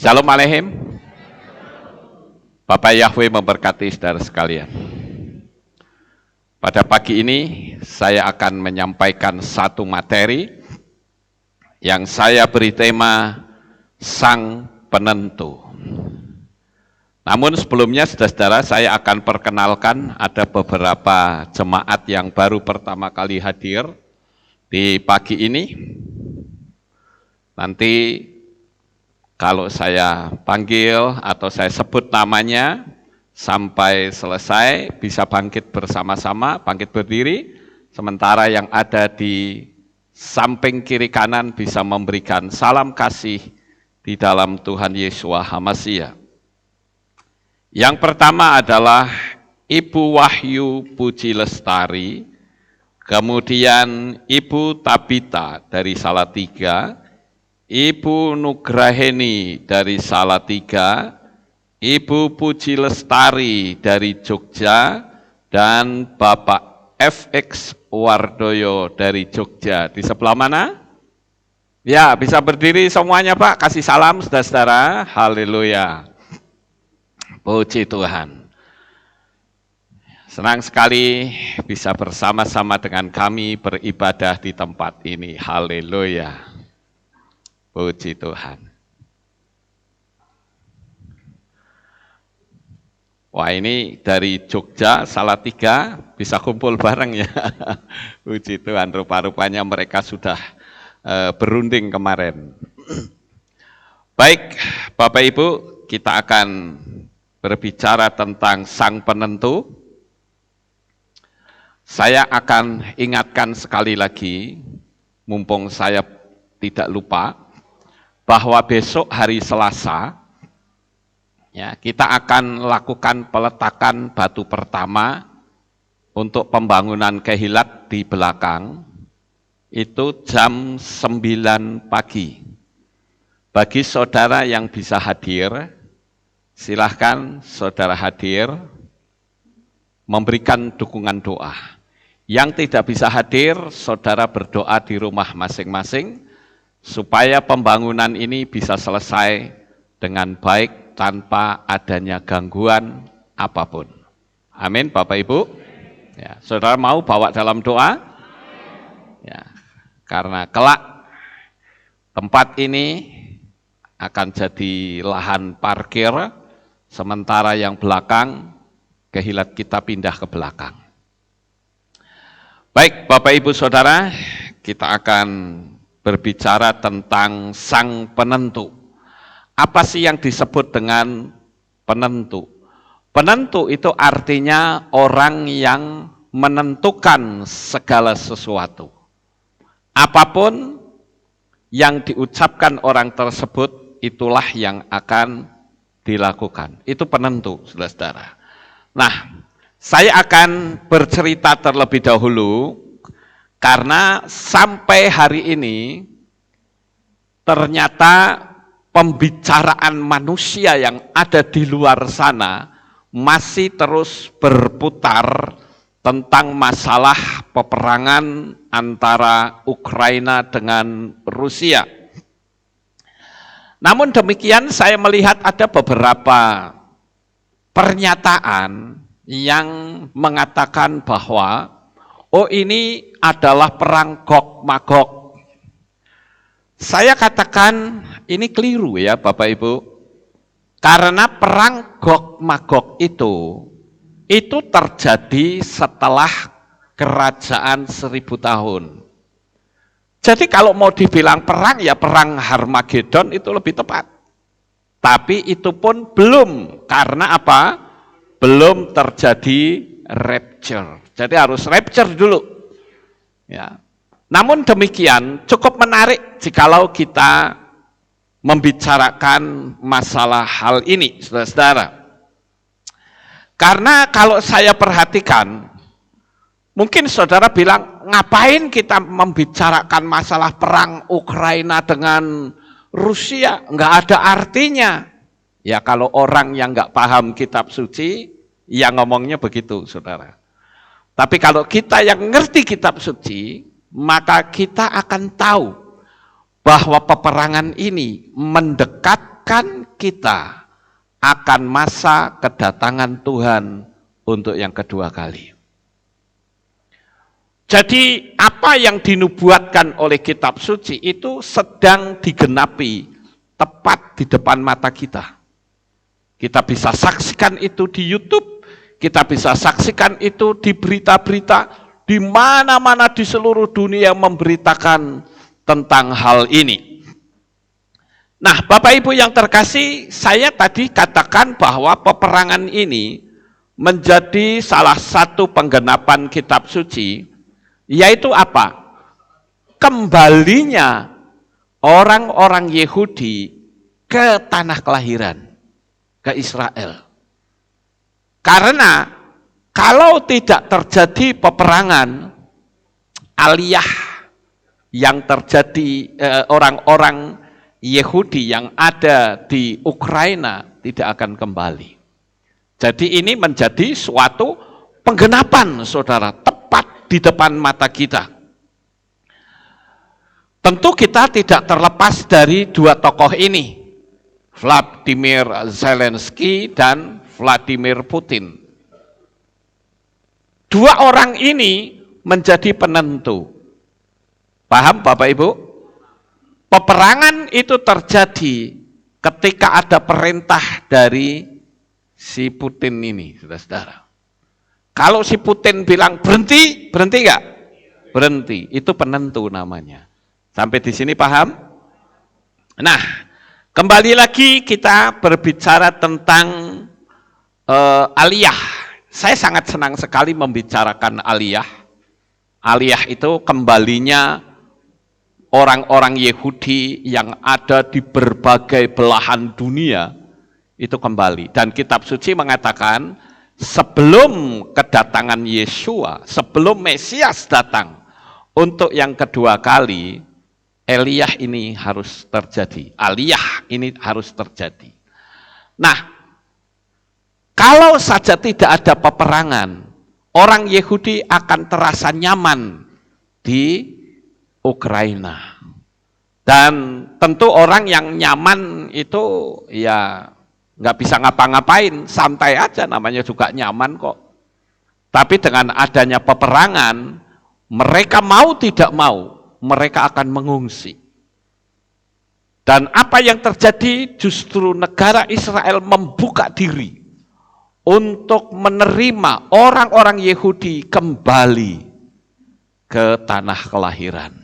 Shalom Aleichem. Bapak Yahweh memberkati saudara sekalian. Pada pagi ini saya akan menyampaikan satu materi yang saya beri tema Sang Penentu. Namun sebelumnya saudara-saudara saya akan perkenalkan ada beberapa jemaat yang baru pertama kali hadir di pagi ini. Nanti kalau saya panggil atau saya sebut namanya, sampai selesai bisa bangkit bersama-sama, bangkit berdiri, sementara yang ada di samping kiri kanan bisa memberikan salam kasih di dalam Tuhan Yeshua HaMashiach. Yang pertama adalah Ibu Wahyu Puji Lestari, kemudian Ibu Tabita dari Salatiga, Ibu Nugraheni dari Salatiga, Ibu Puji Lestari dari Jogja, dan Bapak FX Wardoyo dari Jogja. Di sebelah mana? Ya, bisa berdiri semuanya Pak, kasih salam saudara-saudara. Haleluya. Puji Tuhan. Senang sekali bisa bersama-sama dengan kami beribadah di tempat ini. Haleluya. Puji Tuhan. Wah, ini dari Jogja, Salatiga, bisa kumpul bareng ya. Puji Tuhan, rupa-rupanya mereka sudah berunding kemarin. Baik, Bapak Ibu, kita akan berbicara tentang Sang Penentu. Saya akan ingatkan sekali lagi, mumpung saya tidak lupa, bahwa besok hari Selasa, ya, kita akan lakukan peletakan batu pertama untuk pembangunan Kehilat di belakang, itu jam 9 pagi. Bagi saudara yang bisa hadir, silahkan saudara hadir, memberikan dukungan doa. Yang tidak bisa hadir, saudara berdoa di rumah masing-masing, supaya pembangunan ini bisa selesai dengan baik tanpa adanya gangguan apapun. Amin, Bapak Ibu. Ya, saudara mau bawa dalam doa? Ya, karena kelak tempat ini akan jadi lahan parkir, sementara yang belakang Kehilat kita pindah ke belakang. Baik, Bapak Ibu Saudara, kita akan berbicara tentang Sang Penentu. Apa sih yang disebut dengan penentu? Penentu itu artinya orang yang menentukan segala sesuatu. Apapun yang diucapkan orang tersebut, itulah yang akan dilakukan. Itu penentu, saudara-saudara. Nah, saya akan bercerita terlebih dahulu, karena sampai hari ini ternyata pembicaraan manusia yang ada di luar sana masih terus berputar tentang masalah peperangan antara Ukraina dengan Rusia. Namun demikian saya melihat ada beberapa pernyataan yang mengatakan bahwa oh, ini adalah perang Gog-Magog. Saya katakan ini keliru ya Bapak Ibu. Karena perang Gog-Magog itu terjadi setelah kerajaan 1000 tahun. Jadi kalau mau dibilang perang, ya perang Harmagedon itu lebih tepat. Tapi itu pun belum, karena apa? Belum terjadi rapture. Jadi harus rapture dulu. Ya. Namun demikian cukup menarik jikalau kita membicarakan masalah hal ini, saudara-saudara. Karena kalau saya perhatikan, mungkin saudara bilang, ngapain kita membicarakan masalah perang Ukraina dengan Rusia? Nggak ada artinya. Ya kalau orang yang nggak paham kitab suci, ya ngomongnya begitu, saudara. Tapi kalau kita yang ngerti kitab suci, maka kita akan tahu bahwa peperangan ini mendekatkan kita akan masa kedatangan Tuhan untuk yang kedua kali. Jadi apa yang dinubuatkan oleh kitab suci itu sedang digenapi tepat di depan mata kita. Kita bisa saksikan itu di YouTube, kita bisa saksikan itu di berita-berita, di mana-mana di seluruh dunia memberitakan tentang hal ini. Nah, Bapak Ibu yang terkasih, saya tadi katakan bahwa peperangan ini menjadi salah satu penggenapan kitab suci, yaitu apa? Kembalinya orang-orang Yahudi ke tanah kelahiran, ke Israel. Karena kalau tidak terjadi peperangan, aliyah yang terjadi orang-orang Yahudi yang ada di Ukraina tidak akan kembali. Jadi ini menjadi suatu penggenapan, saudara, tepat di depan mata kita. Tentu kita tidak terlepas dari dua tokoh ini, Vladimir Zelensky dan Vladimir Putin. Dua orang ini menjadi penentu. Paham Bapak Ibu? Peperangan itu terjadi ketika ada perintah dari si Putin ini, saudara-saudara. Kalau si Putin bilang berhenti, berhenti enggak? Berhenti, itu penentu namanya. Sampai di sini paham? Nah, kembali lagi kita berbicara tentang aliyah. Saya sangat senang sekali membicarakan aliyah. Aliyah itu kembalinya orang-orang Yahudi yang ada di berbagai belahan dunia itu kembali. Dan kitab suci mengatakan sebelum kedatangan Yesua, sebelum Mesias datang untuk yang kedua kali, Eliyah ini harus terjadi. Aliyah ini harus terjadi. Nah, kalau saja tidak ada peperangan, orang Yahudi akan terasa nyaman di Ukraina. Dan tentu orang yang nyaman itu ya nggak bisa ngapa-ngapain, santai aja, namanya juga nyaman kok. Tapi dengan adanya peperangan, mereka mau tidak mau, mereka akan mengungsi. Dan apa yang terjadi, justru negara Israel membuka diri untuk menerima orang-orang Yahudi kembali ke tanah kelahiran.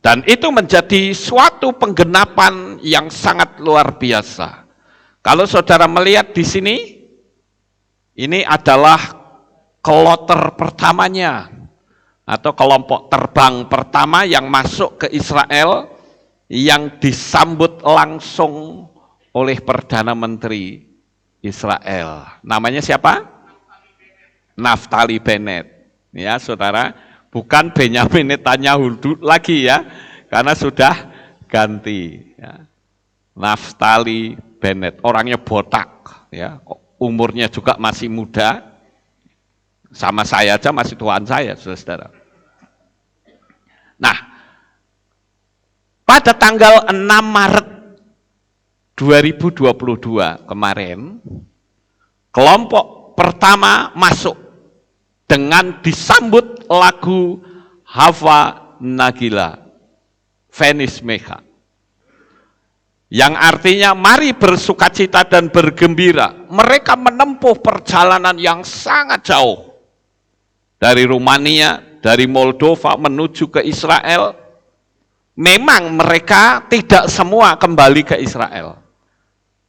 Dan itu menjadi suatu penggenapan yang sangat luar biasa. Kalau saudara melihat di sini, ini adalah kloter pertamanya, atau kelompok terbang pertama yang masuk ke Israel, yang disambut langsung oleh Perdana Menteri Israel. Namanya siapa? Naftali Bennett. Ya, saudara, bukan Benyamin Netanyahu lagi ya, karena sudah ganti. Ya. Naftali Bennett, orangnya botak, ya, umurnya juga masih muda, sama saya aja masih tuaan saya, saudara. Nah, pada tanggal 6 Maret 2022 kemarin, kelompok pertama masuk dengan disambut lagu Hava Nagila, Venice Mekha, yang artinya mari bersukacita dan bergembira. Mereka menempuh perjalanan yang sangat jauh dari Rumania, dari Moldova menuju ke Israel. Memang mereka tidak semua kembali ke Israel,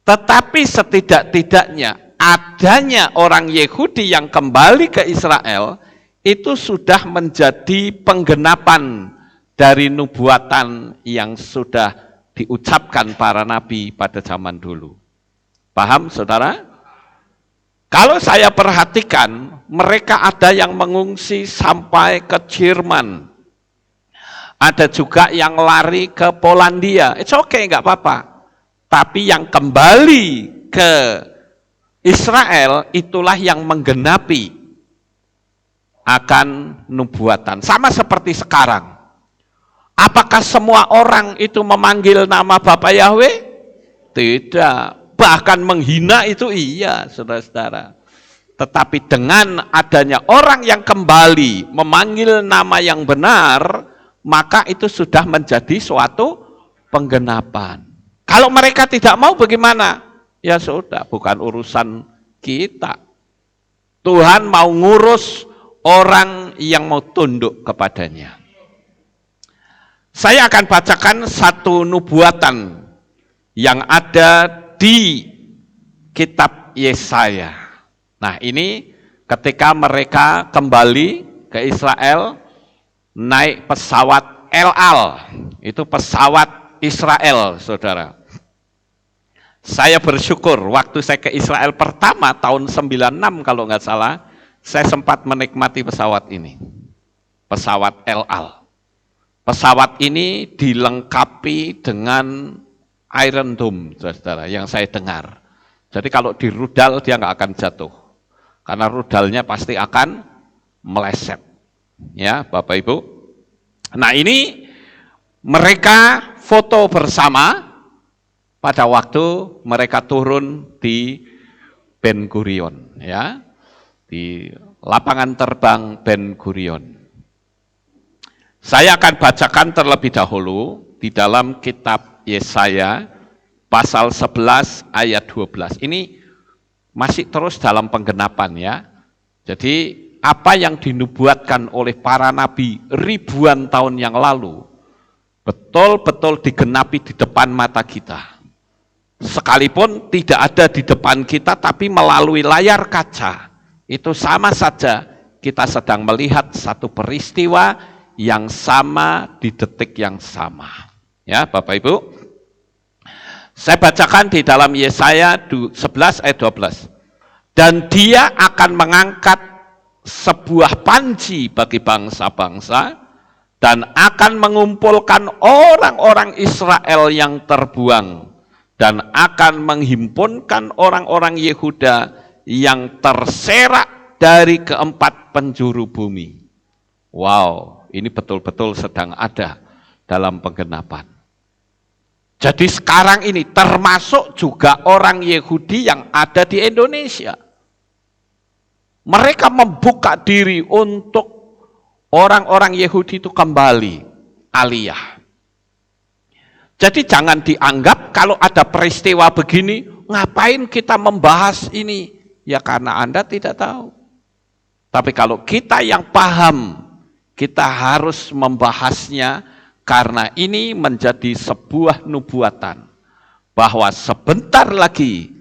tetapi setidak-tidaknya adanya orang Yahudi yang kembali ke Israel itu sudah menjadi penggenapan dari nubuatan yang sudah diucapkan para nabi pada zaman dulu. Paham, saudara? Kalau saya perhatikan, mereka ada yang mengungsi sampai ke Jerman. Ada juga yang lari ke Polandia. It's okay, nggak apa-apa. Tapi yang kembali ke Israel, itulah yang menggenapi akan nubuatan. Sama seperti sekarang. Apakah semua orang itu memanggil nama Bapa Yahweh? Tidak. Bahkan menghina itu iya, saudara-saudara. Tetapi dengan adanya orang yang kembali memanggil nama yang benar, maka itu sudah menjadi suatu penggenapan. Kalau mereka tidak mau bagaimana? Ya sudah, bukan urusan kita. Tuhan mau ngurus orang yang mau tunduk kepadanya. Saya akan bacakan satu nubuatan yang ada di kitab Yesaya. Nah, ini ketika mereka kembali ke Israel, naik pesawat El Al, itu pesawat Israel, saudara. Saya bersyukur waktu saya ke Israel pertama tahun 96 kalau nggak salah, saya sempat menikmati pesawat ini. Pesawat El Al. Pesawat ini dilengkapi dengan Iron Dome, saudara, yang saya dengar. Jadi kalau di rudal dia nggak akan jatuh. Karena rudalnya pasti akan meleset. Ya, Bapak Ibu. Nah, ini mereka foto bersama pada waktu mereka turun di Ben Gurion, ya. Di lapangan terbang Ben Gurion. Saya akan bacakan terlebih dahulu di dalam kitab Yesaya pasal 11 ayat 12. Ini masih terus dalam penggenapan ya. Jadi apa yang dinubuatkan oleh para nabi ribuan tahun yang lalu betul-betul digenapi di depan mata kita. Sekalipun tidak ada di depan kita tapi melalui layar kaca, itu sama saja kita sedang melihat satu peristiwa yang sama di detik yang sama. Ya, Bapak Ibu. Saya bacakan di dalam Yesaya 11 ayat 12. Dan dia akan mengangkat sebuah panji bagi bangsa-bangsa dan akan mengumpulkan orang-orang Israel yang terbuang dan akan menghimpunkan orang-orang Yehuda yang terserak dari keempat penjuru bumi. Wow, ini betul-betul sedang ada dalam penggenapan. Jadi sekarang ini termasuk juga orang Yahudi yang ada di Indonesia. Mereka membuka diri untuk orang-orang Yahudi itu kembali aliyah. Jadi jangan dianggap kalau ada peristiwa begini, ngapain kita membahas ini? Ya karena Anda tidak tahu. Tapi kalau kita yang paham, kita harus membahasnya karena ini menjadi sebuah nubuatan bahwa sebentar lagi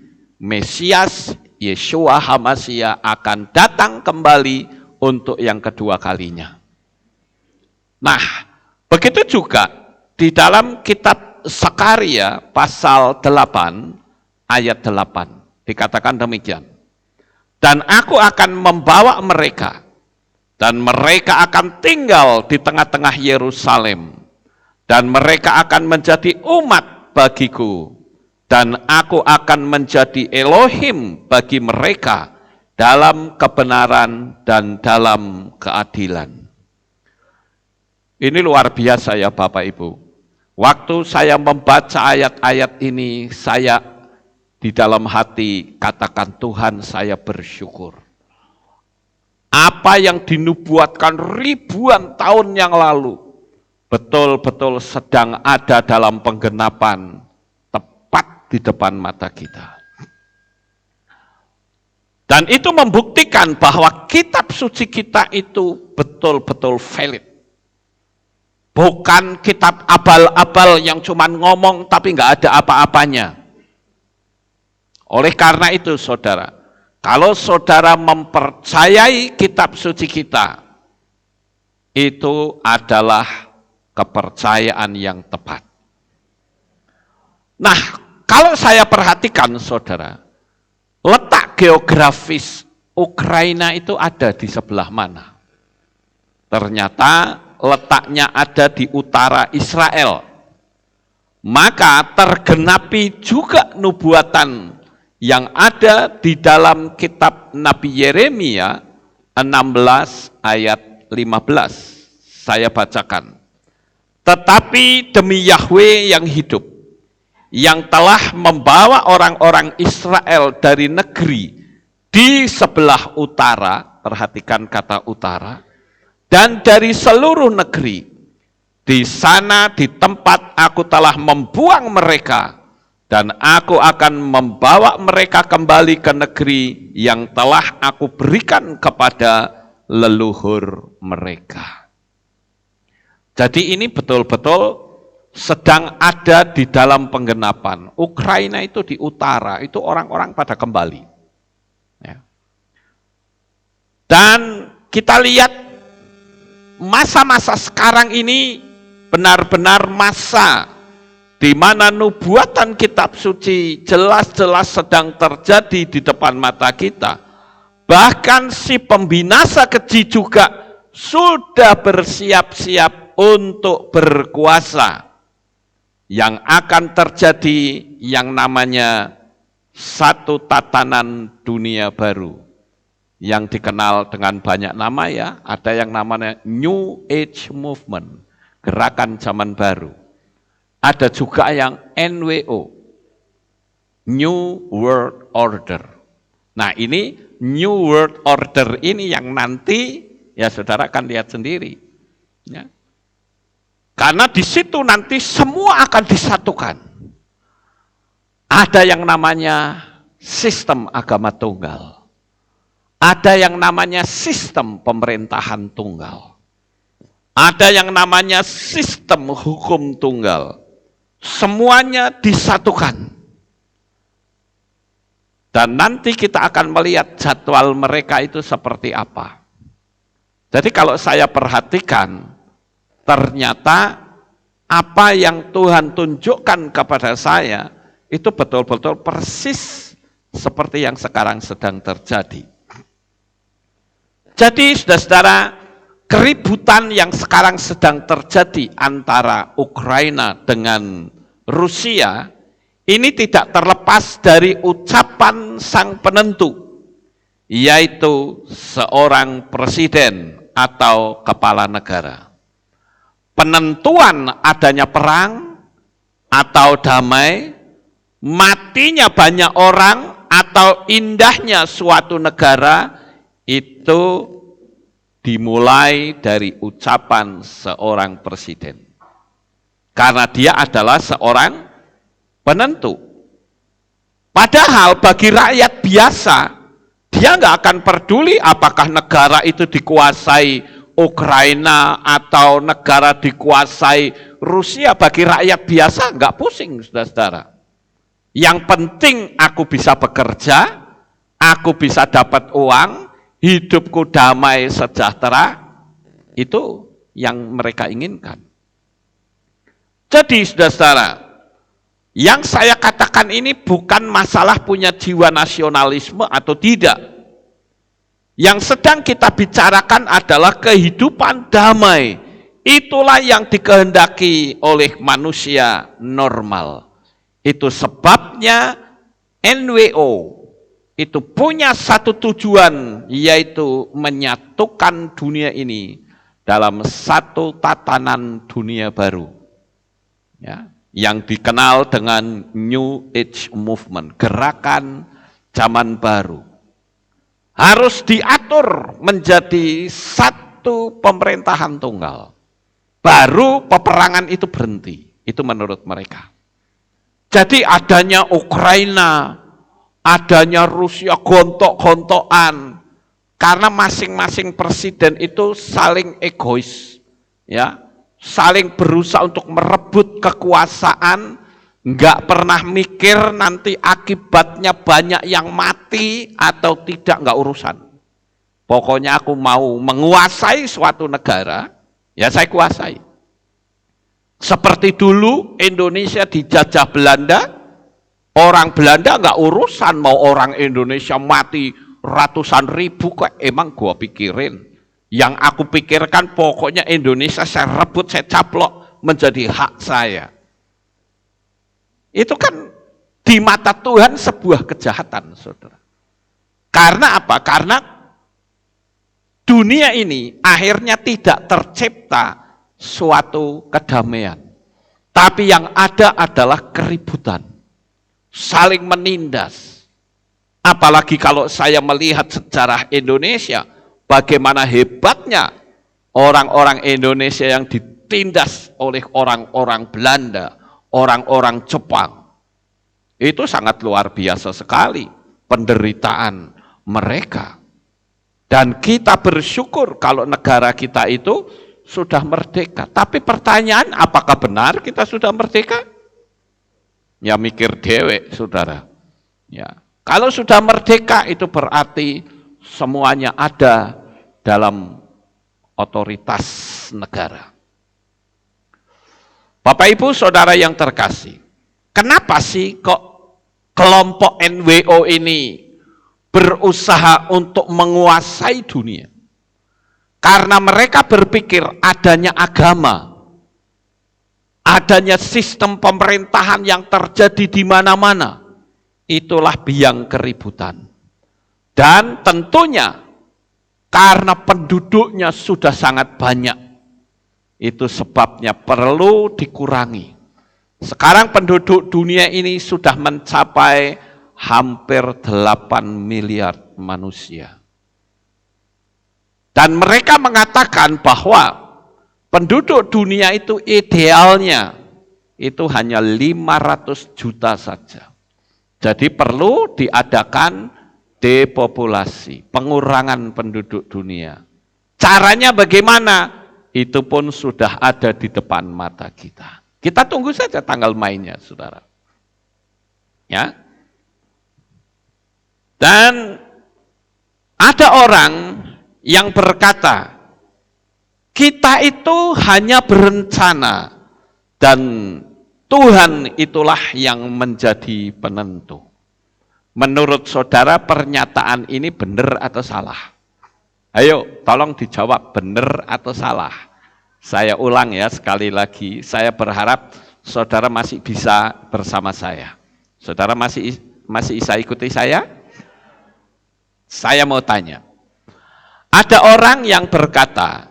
Mesias Yeshua HaMashiach akan datang kembali untuk yang kedua kalinya. Nah, begitu juga di dalam kitab Sakaria pasal 8 ayat 8 dikatakan demikian. Dan aku akan membawa mereka dan mereka akan tinggal di tengah-tengah Yerusalem. Dan mereka akan menjadi umat bagiku. Dan aku akan menjadi Elohim bagi mereka dalam kebenaran dan dalam keadilan. Ini luar biasa ya Bapak Ibu. Waktu saya membaca ayat-ayat ini, saya di dalam hati katakan Tuhan saya bersyukur. Apa yang dinubuatkan ribuan tahun yang lalu, betul-betul sedang ada dalam penggenapan tepat di depan mata kita. Dan itu membuktikan bahwa kitab suci kita itu betul-betul valid. Bukan kitab abal-abal yang cuma ngomong tapi nggak ada apa-apanya. Oleh karena itu saudara, kalau saudara mempercayai kitab suci kita, itu adalah kepercayaan yang tepat. Nah, kalau saya perhatikan saudara, letak geografis Ukraina itu ada di sebelah mana? Ternyata letaknya ada di utara Israel. Maka tergenapi juga nubuatan yang ada di dalam kitab Nabi Yeremia 16 ayat 15. Saya bacakan. Tetapi demi Yahweh yang hidup, yang telah membawa orang-orang Israel dari negeri di sebelah utara, perhatikan kata utara, dan dari seluruh negeri. Di sana di tempat aku telah membuang mereka, dan aku akan membawa mereka kembali ke negeri yang telah aku berikan kepada leluhur mereka. Jadi ini betul-betul sedang ada di dalam penggenapan. Ukraina itu di utara, itu orang-orang pada kembali. Ya. Dan kita lihat masa-masa sekarang ini benar-benar masa di mana nubuatan kitab suci jelas-jelas sedang terjadi di depan mata kita. Bahkan si pembinasa keji juga sudah bersiap-siap untuk berkuasa. Yang akan terjadi yang namanya satu tatanan dunia baru. Yang dikenal dengan banyak nama ya, ada yang namanya New Age Movement, gerakan zaman baru. Ada juga yang NWO, New World Order. Nah ini New World Order ini yang nanti, ya saudara akan lihat sendiri. Ya. Karena di situ nanti semua akan disatukan. Ada yang namanya sistem agama tunggal. Ada yang namanya sistem pemerintahan tunggal. Ada yang namanya sistem hukum tunggal. Semuanya disatukan. Dan nanti kita akan melihat jadwal mereka itu seperti apa. Jadi kalau saya perhatikan, ternyata apa yang Tuhan tunjukkan kepada saya itu betul-betul persis seperti yang sekarang sedang terjadi. Jadi saudara-saudara, keributan yang sekarang sedang terjadi antara Ukraina dengan Rusia ini tidak terlepas dari ucapan sang penentu, yaitu seorang presiden atau kepala negara. Penentuan adanya perang atau damai, matinya banyak orang atau indahnya suatu negara itu dimulai dari ucapan seorang presiden. Karena dia adalah seorang penentu. Padahal bagi rakyat biasa, dia nggak akan peduli apakah negara itu dikuasai Ukraina atau negara dikuasai Rusia. Bagi rakyat biasa nggak pusing, saudara-saudara. Yang penting aku bisa bekerja, aku bisa dapat uang, hidupku damai sejahtera, itu yang mereka inginkan. Jadi saudara-saudara, yang saya katakan ini bukan masalah punya jiwa nasionalisme atau tidak. Yang sedang kita bicarakan adalah kehidupan damai. Itulah yang dikehendaki oleh manusia normal. Itu sebabnya NWO itu punya satu tujuan, yaitu menyatukan dunia ini dalam satu tatanan dunia baru. Ya, yang dikenal dengan New Age Movement, gerakan zaman baru. Harus diatur menjadi satu pemerintahan tunggal. Baru peperangan itu berhenti. Itu menurut mereka. Jadi adanya Ukraina, adanya Rusia gontok-gontokan. Karena masing-masing presiden itu saling egois. Ya, saling berusaha untuk merebut kekuasaan. Enggak pernah mikir nanti akibatnya banyak yang mati atau tidak, enggak urusan. Pokoknya aku mau menguasai suatu negara, ya saya kuasai. Seperti dulu Indonesia dijajah Belanda, orang Belanda enggak urusan mau orang Indonesia mati ratusan ribu, kok emang gua pikirin. Yang aku pikirkan pokoknya Indonesia saya rebut, saya caplok menjadi hak saya. Itu kan di mata Tuhan sebuah kejahatan, saudara. Karena apa? Karena dunia ini akhirnya tidak tercipta suatu kedamaian. Tapi yang ada adalah keributan, saling menindas. Apalagi kalau saya melihat sejarah Indonesia, bagaimana hebatnya orang-orang Indonesia yang ditindas oleh orang-orang Belanda, orang-orang Jepang. Itu sangat luar biasa sekali penderitaan mereka. Dan kita bersyukur kalau negara kita itu sudah merdeka. Tapi pertanyaan, apakah benar kita sudah merdeka? Ya mikir dewek, saudara. Ya. Kalau sudah merdeka itu berarti semuanya ada dalam otoritas negara. Bapak Ibu Saudara yang terkasih, kenapa sih kok kelompok NWO ini berusaha untuk menguasai dunia? Karena mereka berpikir adanya agama, adanya sistem pemerintahan yang terjadi di mana-mana, itulah biang keributan. Dan tentunya karena penduduknya sudah sangat banyak, itu sebabnya perlu dikurangi. Sekarang penduduk dunia ini sudah mencapai hampir 8 miliar manusia. Dan mereka mengatakan bahwa penduduk dunia itu idealnya itu hanya 500 juta saja. Jadi perlu diadakan depopulasi, pengurangan penduduk dunia. Caranya bagaimana? Itu pun sudah ada di depan mata kita. Kita tunggu saja tanggal mainnya, saudara. Ya. Dan ada orang yang berkata, kita itu hanya berencana dan Tuhan itulah yang menjadi penentu. Menurut saudara pernyataan ini benar atau salah? Ayo tolong dijawab benar atau salah. Saya ulang ya sekali lagi, saya berharap saudara masih bisa bersama saya. Saudara masih bisa ikuti saya? Saya mau tanya. Ada orang yang berkata,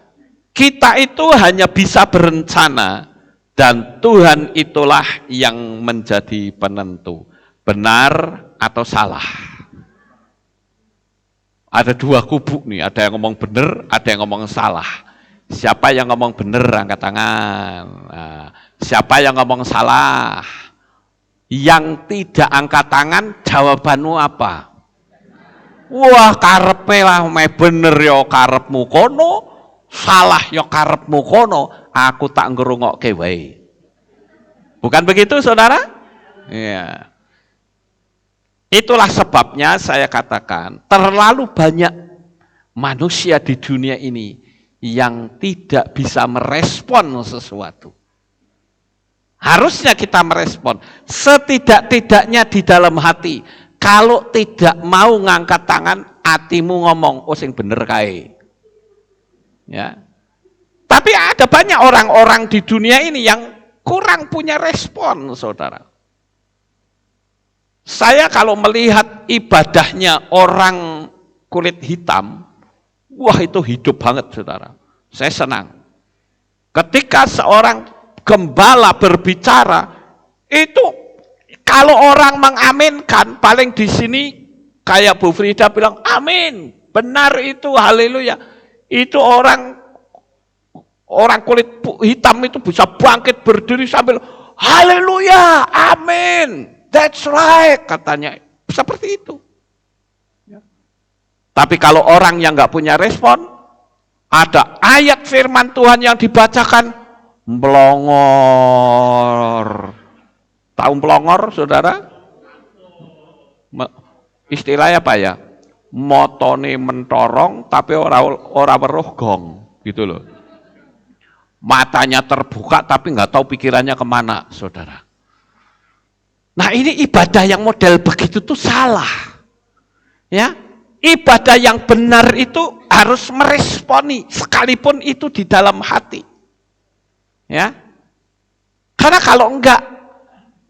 kita itu hanya bisa berencana dan Tuhan itulah yang menjadi penentu. Benar atau salah? Ada dua kubu nih, ada yang ngomong benar, ada yang ngomong salah. Siapa yang ngomong benar, angkat tangan. Nah, siapa yang ngomong salah? Yang tidak angkat tangan, jawabanmu apa? Wah, karepe lah, bener yo karepmu kono, salah yo karepmu kono, aku tak ngrungokke wae. Bukan begitu, saudara? Iya. Itulah sebabnya saya katakan, terlalu banyak manusia di dunia ini yang tidak bisa merespon sesuatu. Harusnya kita merespon, setidak-tidaknya di dalam hati. Kalau tidak mau ngangkat tangan, hatimu ngomong, oh sing bener kae. Ya. Tapi ada banyak orang-orang di dunia ini yang kurang punya respon, saudara. Saya kalau melihat ibadahnya orang kulit hitam, wah itu hidup banget, saudara. Saya senang. Ketika seorang gembala berbicara, itu kalau orang mengaminkan, paling di sini kayak Bu Frida bilang, amin, benar itu, haleluya. Itu orang kulit hitam itu bisa bangkit berdiri sambil, haleluya, amin, that's right, katanya. Seperti itu. Tapi kalau orang yang nggak punya respon, ada ayat firman Tuhan yang dibacakan, melongor. Tahu pelongor, saudara? Istilahnya apa ya? Motone mentorong, tapi ora weruh gong, gitu loh. Matanya terbuka, tapi nggak tahu pikirannya kemana, saudara. Nah ini ibadah yang model begitu tuh salah. Ya, ibadah yang benar itu harus meresponi, sekalipun itu di dalam hati. Ya, karena kalau enggak,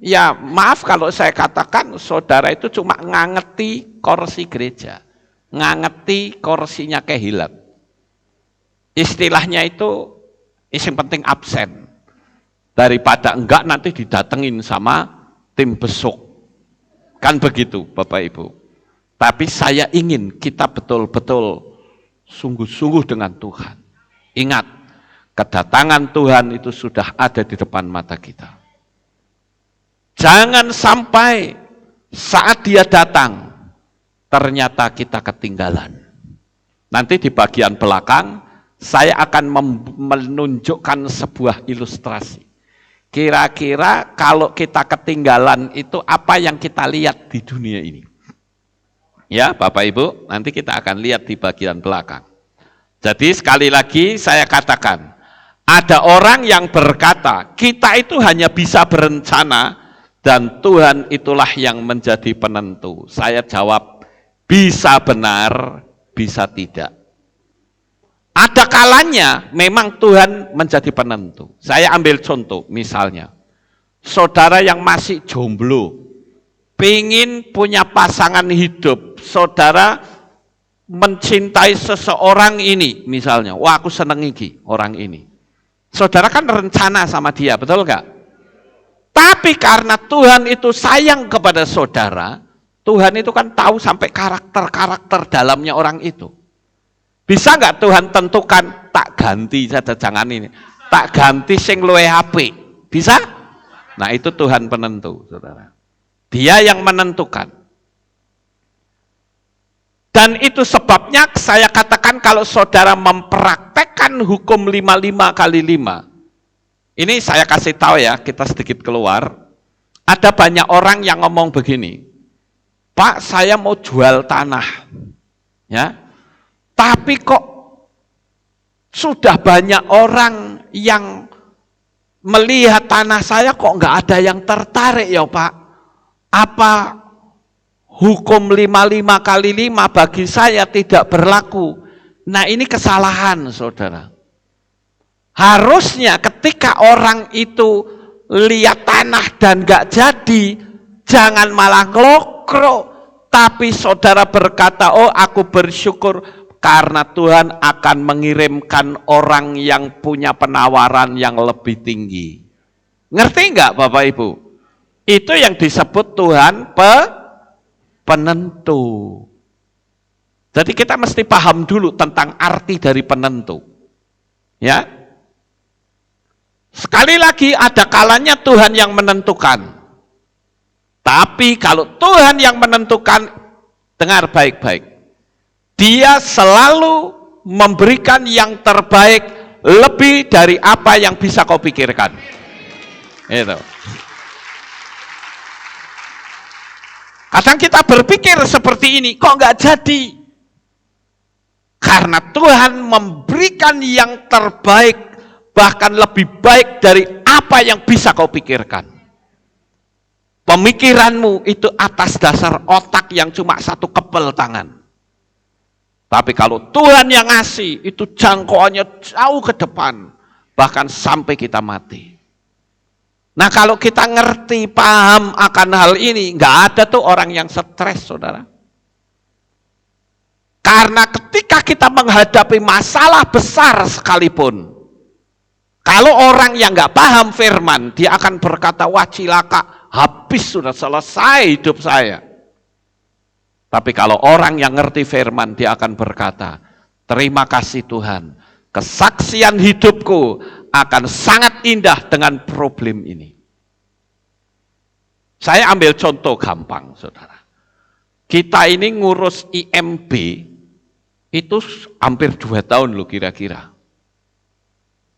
ya maaf kalau saya katakan saudara itu cuma ngangeti kursi gereja, ngangeti kursinya kehilat. Istilahnya itu yang penting absen. daripada enggak nanti didatengin sama tim besuk. Kan begitu Bapak Ibu. Tapi saya ingin kita betul-betul sungguh-sungguh dengan Tuhan. Ingat, kedatangan Tuhan itu sudah ada di depan mata kita. Jangan sampai saat dia datang, ternyata kita ketinggalan. Nanti di bagian belakang, saya akan menunjukkan sebuah ilustrasi. Kira-kira kalau kita ketinggalan itu apa yang kita lihat di dunia ini? Ya Bapak Ibu, nanti kita akan lihat di bagian belakang. Jadi sekali lagi saya katakan, ada orang yang berkata, kita itu hanya bisa berencana dan Tuhan itulah yang menjadi penentu. Saya jawab, bisa benar, bisa tidak. Ada kalanya memang Tuhan menjadi penentu. Saya ambil contoh, misalnya, saudara yang masih jomblo, pingin punya pasangan hidup, saudara mencintai seseorang ini, misalnya, wah aku seneng iki orang ini. Saudara kan rencana sama dia, betul enggak? Tapi karena Tuhan itu sayang kepada saudara, Tuhan itu kan tahu sampai karakter-karakter dalamnya orang itu. Bisa enggak Tuhan tentukan, tak ganti saja, jangan ini, tak ganti sing luwe apik. Bisa? Nah itu Tuhan penentu, saudara. Dia yang menentukan. Dan itu sebabnya saya katakan kalau saudara mempraktekkan hukum 55 kali 5. Ini saya kasih tahu ya, kita sedikit keluar. Ada banyak orang yang ngomong begini, Pak saya mau jual tanah. Ya, tapi kok sudah banyak orang yang melihat tanah saya kok nggak ada yang tertarik ya Pak. Apa hukum 55 kali 5 bagi saya tidak berlaku? Nah ini kesalahan saudara. Harusnya ketika orang itu lihat tanah dan nggak jadi, jangan malah ngelokro, tapi saudara berkata, oh aku bersyukur karena Tuhan akan mengirimkan orang yang punya penawaran yang lebih tinggi. Ngerti nggak Bapak Ibu? Itu yang disebut Tuhan penentu. Jadi kita mesti paham dulu tentang arti dari penentu. Ya. Sekali lagi ada kalanya Tuhan yang menentukan. Tapi kalau Tuhan yang menentukan, dengar baik-baik. Dia selalu memberikan yang terbaik lebih dari apa yang bisa kau pikirkan. Itu. Kadang kita berpikir seperti ini, kok nggak jadi? Karena Tuhan memberikan yang terbaik, bahkan lebih baik dari apa yang bisa kau pikirkan. Pemikiranmu itu atas dasar otak yang cuma satu kepel tangan. Tapi kalau Tuhan yang ngasih, itu jangkauannya jauh ke depan, bahkan sampai kita mati. Nah kalau kita ngerti, paham akan hal ini, nggak ada tuh orang yang stres, saudara. Karena ketika kita menghadapi masalah besar sekalipun, kalau orang yang nggak paham firman, dia akan berkata, wah cilaka, habis sudah selesai hidup saya. Tapi kalau orang yang ngerti firman, dia akan berkata, terima kasih Tuhan, kesaksian hidupku akan sangat indah dengan problem ini. Saya ambil contoh gampang, saudara. Kita ini ngurus IMB, itu hampir 2 tahun loh kira-kira.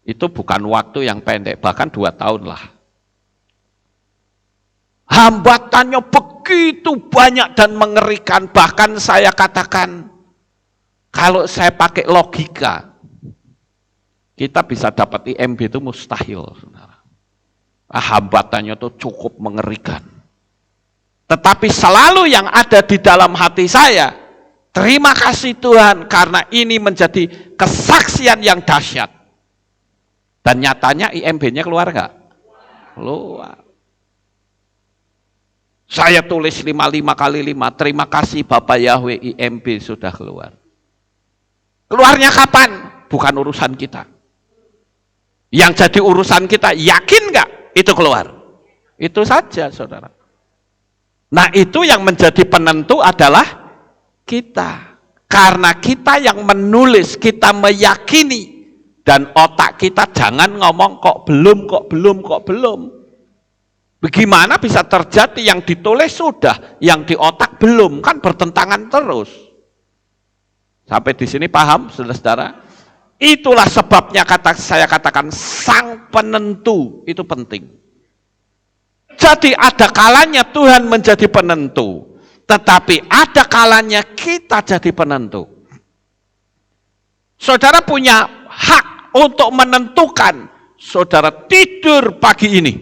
Itu bukan waktu yang pendek, bahkan 2 tahun lah. Hambatannya begitu banyak dan mengerikan, bahkan saya katakan, kalau saya pakai logika, kita bisa dapat IMB itu mustahil, saudara. Hambatannya itu cukup mengerikan. Tetapi selalu yang ada di dalam hati saya, terima kasih Tuhan, karena ini menjadi kesaksian yang dahsyat. Dan nyatanya IMB-nya keluar nggak? Keluar. Saya tulis 55 kali 5, terima kasih Bapak Yahweh, IMB sudah keluar. Keluarnya kapan? Bukan urusan kita. Yang jadi urusan kita, yakin nggak itu keluar? Itu saja, saudara. Nah, itu yang menjadi penentu adalah kita. Karena kita yang menulis, kita meyakini, dan otak kita jangan ngomong kok belum, kok belum, kok belum. Bagaimana bisa terjadi yang ditulis sudah, yang di otak belum, kan bertentangan terus. Sampai di sini paham, saudara-saudara? Itulah sebabnya saya katakan sang penentu itu penting. Jadi ada kalanya Tuhan menjadi penentu, tetapi ada kalanya kita jadi penentu. Saudara punya hak untuk menentukan saudara tidur pagi ini.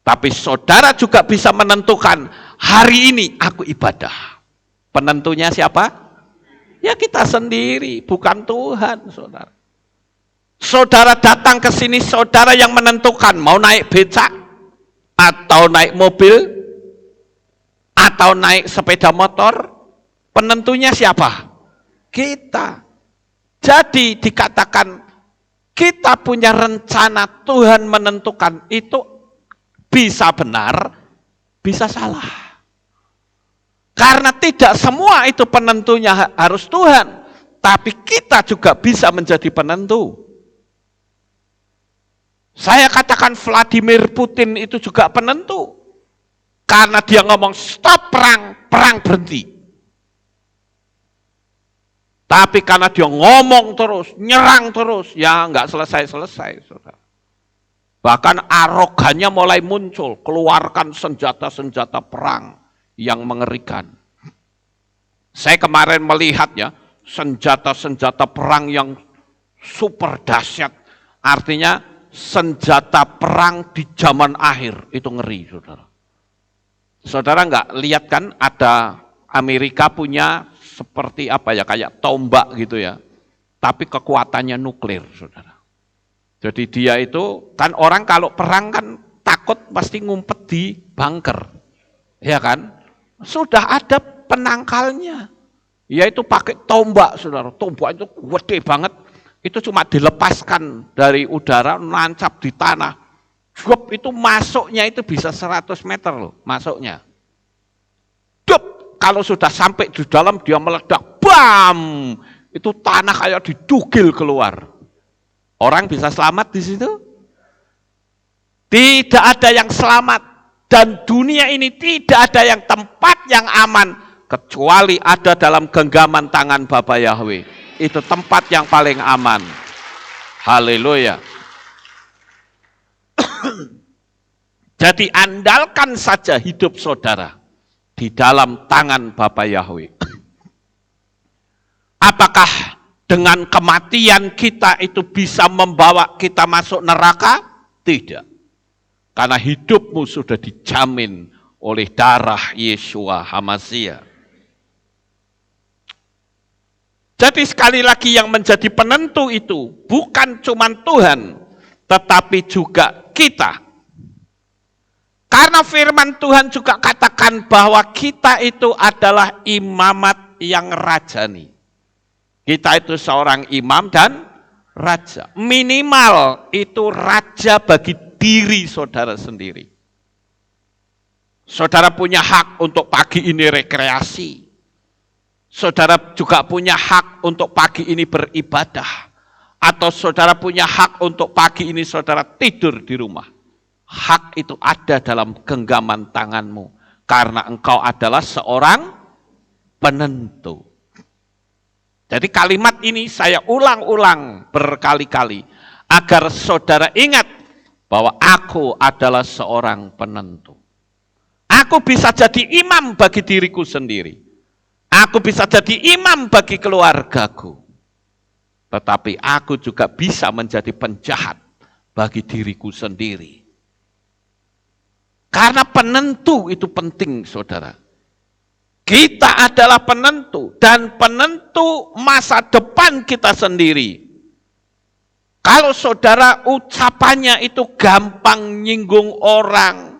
Tapi saudara juga bisa menentukan hari ini aku ibadah. Penentunya siapa? Ya kita sendiri, bukan Tuhan, saudara. Saudara datang ke sini, saudara yang menentukan mau naik becak, atau naik mobil, atau naik sepeda motor. Penentunya siapa? Kita. Jadi dikatakan kita punya rencana, Tuhan menentukan, itu bisa benar, bisa salah. Karena tidak semua itu penentunya harus Tuhan, tapi kita juga bisa menjadi penentu. Saya katakan Vladimir Putin itu juga penentu. Karena dia ngomong stop perang, perang berhenti. Tapi karena dia ngomong terus, nyerang terus, ya nggak selesai-selesai, saudara. Bahkan arogannya mulai muncul, keluarkan senjata-senjata perang yang mengerikan. Saya kemarin melihat ya, senjata-senjata perang yang super dahsyat, artinya senjata perang di zaman akhir, itu ngeri, saudara. Saudara nggak lihat kan ada Amerika punya seperti apa ya, kayak tombak gitu ya, tapi kekuatannya nuklir, saudara. Jadi dia itu, kan orang kalau perang kan takut pasti ngumpet di bunker, ya kan? Sudah ada penangkalnya, yaitu pakai tombak, saudara. Tombak itu gede banget, itu cuma dilepaskan dari udara, nancap di tanah. Jup, itu masuknya itu bisa 100 meter loh, masuknya. Dup, kalau sudah sampai di dalam dia meledak, bam, itu tanah kayak didugil keluar. Orang bisa selamat di situ? Tidak ada yang selamat. Dan dunia ini tidak ada yang tempat yang aman, kecuali ada dalam genggaman tangan Bapa Yahweh. Itu tempat yang paling aman. Haleluya. Jadi andalkan saja hidup saudara di dalam tangan Bapa Yahweh. Apakah dengan kematian kita itu bisa membawa kita masuk neraka? Tidak. Karena hidupmu sudah dijamin oleh darah Yeshua HaMashiach. Jadi sekali lagi yang menjadi penentu itu bukan cuma Tuhan, tetapi juga kita. Karena firman Tuhan juga katakan bahwa kita itu adalah imamat yang rajani. Kita itu seorang imam dan raja. Minimal itu raja bagi diri saudara sendiri. Saudara punya hak untuk pagi ini rekreasi. Saudara juga punya hak untuk pagi ini beribadah. Atau saudara punya hak untuk pagi ini saudara tidur di rumah. Hak itu ada dalam genggaman tanganmu. Karena engkau adalah seorang penentu. Jadi kalimat ini saya ulang-ulang berkali-kali. Agar saudara ingat bahwa aku adalah seorang penentu. Aku bisa jadi imam bagi diriku sendiri. Aku bisa jadi imam bagi keluargaku. Tetapi aku juga bisa menjadi penjahat bagi diriku sendiri. Karena penentu itu penting, saudara. Kita adalah penentu dan penentu masa depan kita sendiri. Kalau saudara ucapannya itu gampang nyinggung orang,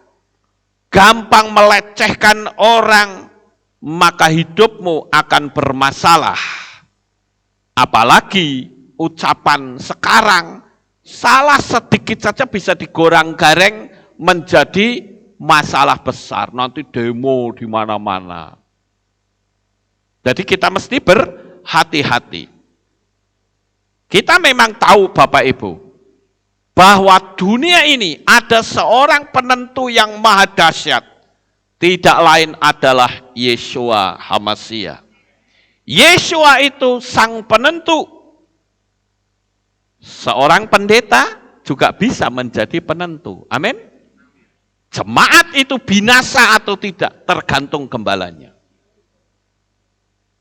gampang melecehkan orang, maka hidupmu akan bermasalah. Apalagi ucapan sekarang Salah sedikit saja bisa digoreng-gareng menjadi masalah besar. Nanti demo di mana-mana. Jadi kita mesti berhati-hati. Kita memang tahu Bapak Ibu, bahwa dunia ini ada seorang penentu yang maha dahsyat. Tidak lain adalah Yeshua HaMasyiah. Yeshua itu sang penentu. Seorang pendeta juga bisa menjadi penentu. Amin. Jemaat itu binasa atau tidak tergantung gembalanya.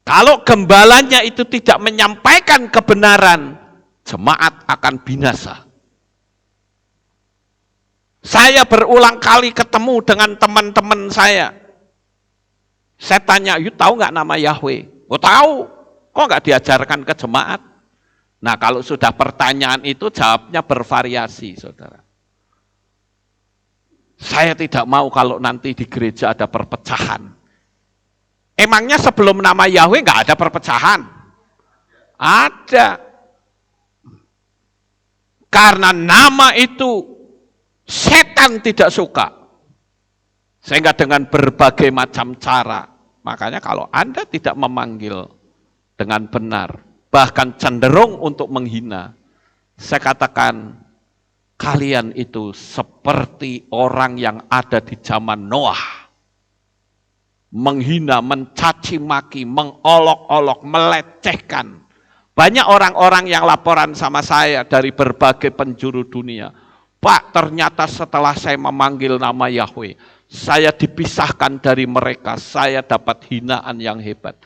Kalau gembalanya itu tidak menyampaikan kebenaran, jemaat akan binasa. Saya berulang kali ketemu dengan teman-teman saya. Saya tanya, "You tahu nggak nama Yahweh?" "Oh tahu." "Kok nggak diajarkan ke jemaat?" Nah kalau sudah pertanyaan itu jawabnya bervariasi, saudara. Saya tidak mau kalau nanti di gereja ada perpecahan. Emangnya sebelum nama Yahweh nggak ada perpecahan? Ada. Karena nama itu setan tidak suka. Sehingga dengan berbagai macam cara. Makanya kalau Anda tidak memanggil dengan benar, bahkan cenderung untuk menghina, saya katakan, kalian itu seperti orang yang ada di zaman Noah. Menghina, mencaci maki, mengolok-olok, melecehkan. Banyak orang-orang yang laporan sama saya dari berbagai penjuru dunia. "Pak, ternyata setelah saya memanggil nama Yahweh, saya dipisahkan dari mereka, saya dapat hinaan yang hebat."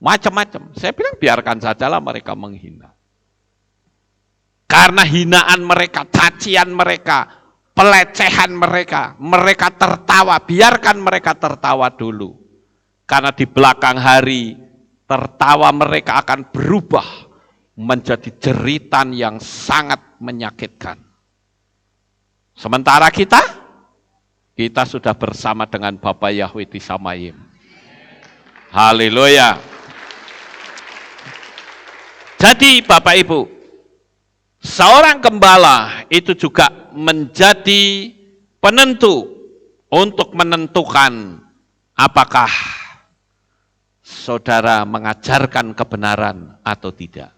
Macam-macam. Saya bilang biarkan sajalah mereka menghina. Karena hinaan mereka, cacian mereka, pelecehan mereka, mereka tertawa, biarkan mereka tertawa dulu. Karena di belakang hari, tertawa mereka akan berubah menjadi jeritan yang sangat menyakitkan. Sementara kita sudah bersama dengan Bapak Yahweh di Samayim. Haleluya. Jadi Bapak Ibu, seorang gembala itu juga menjadi penentu untuk menentukan apakah saudara mengajarkan kebenaran atau tidak.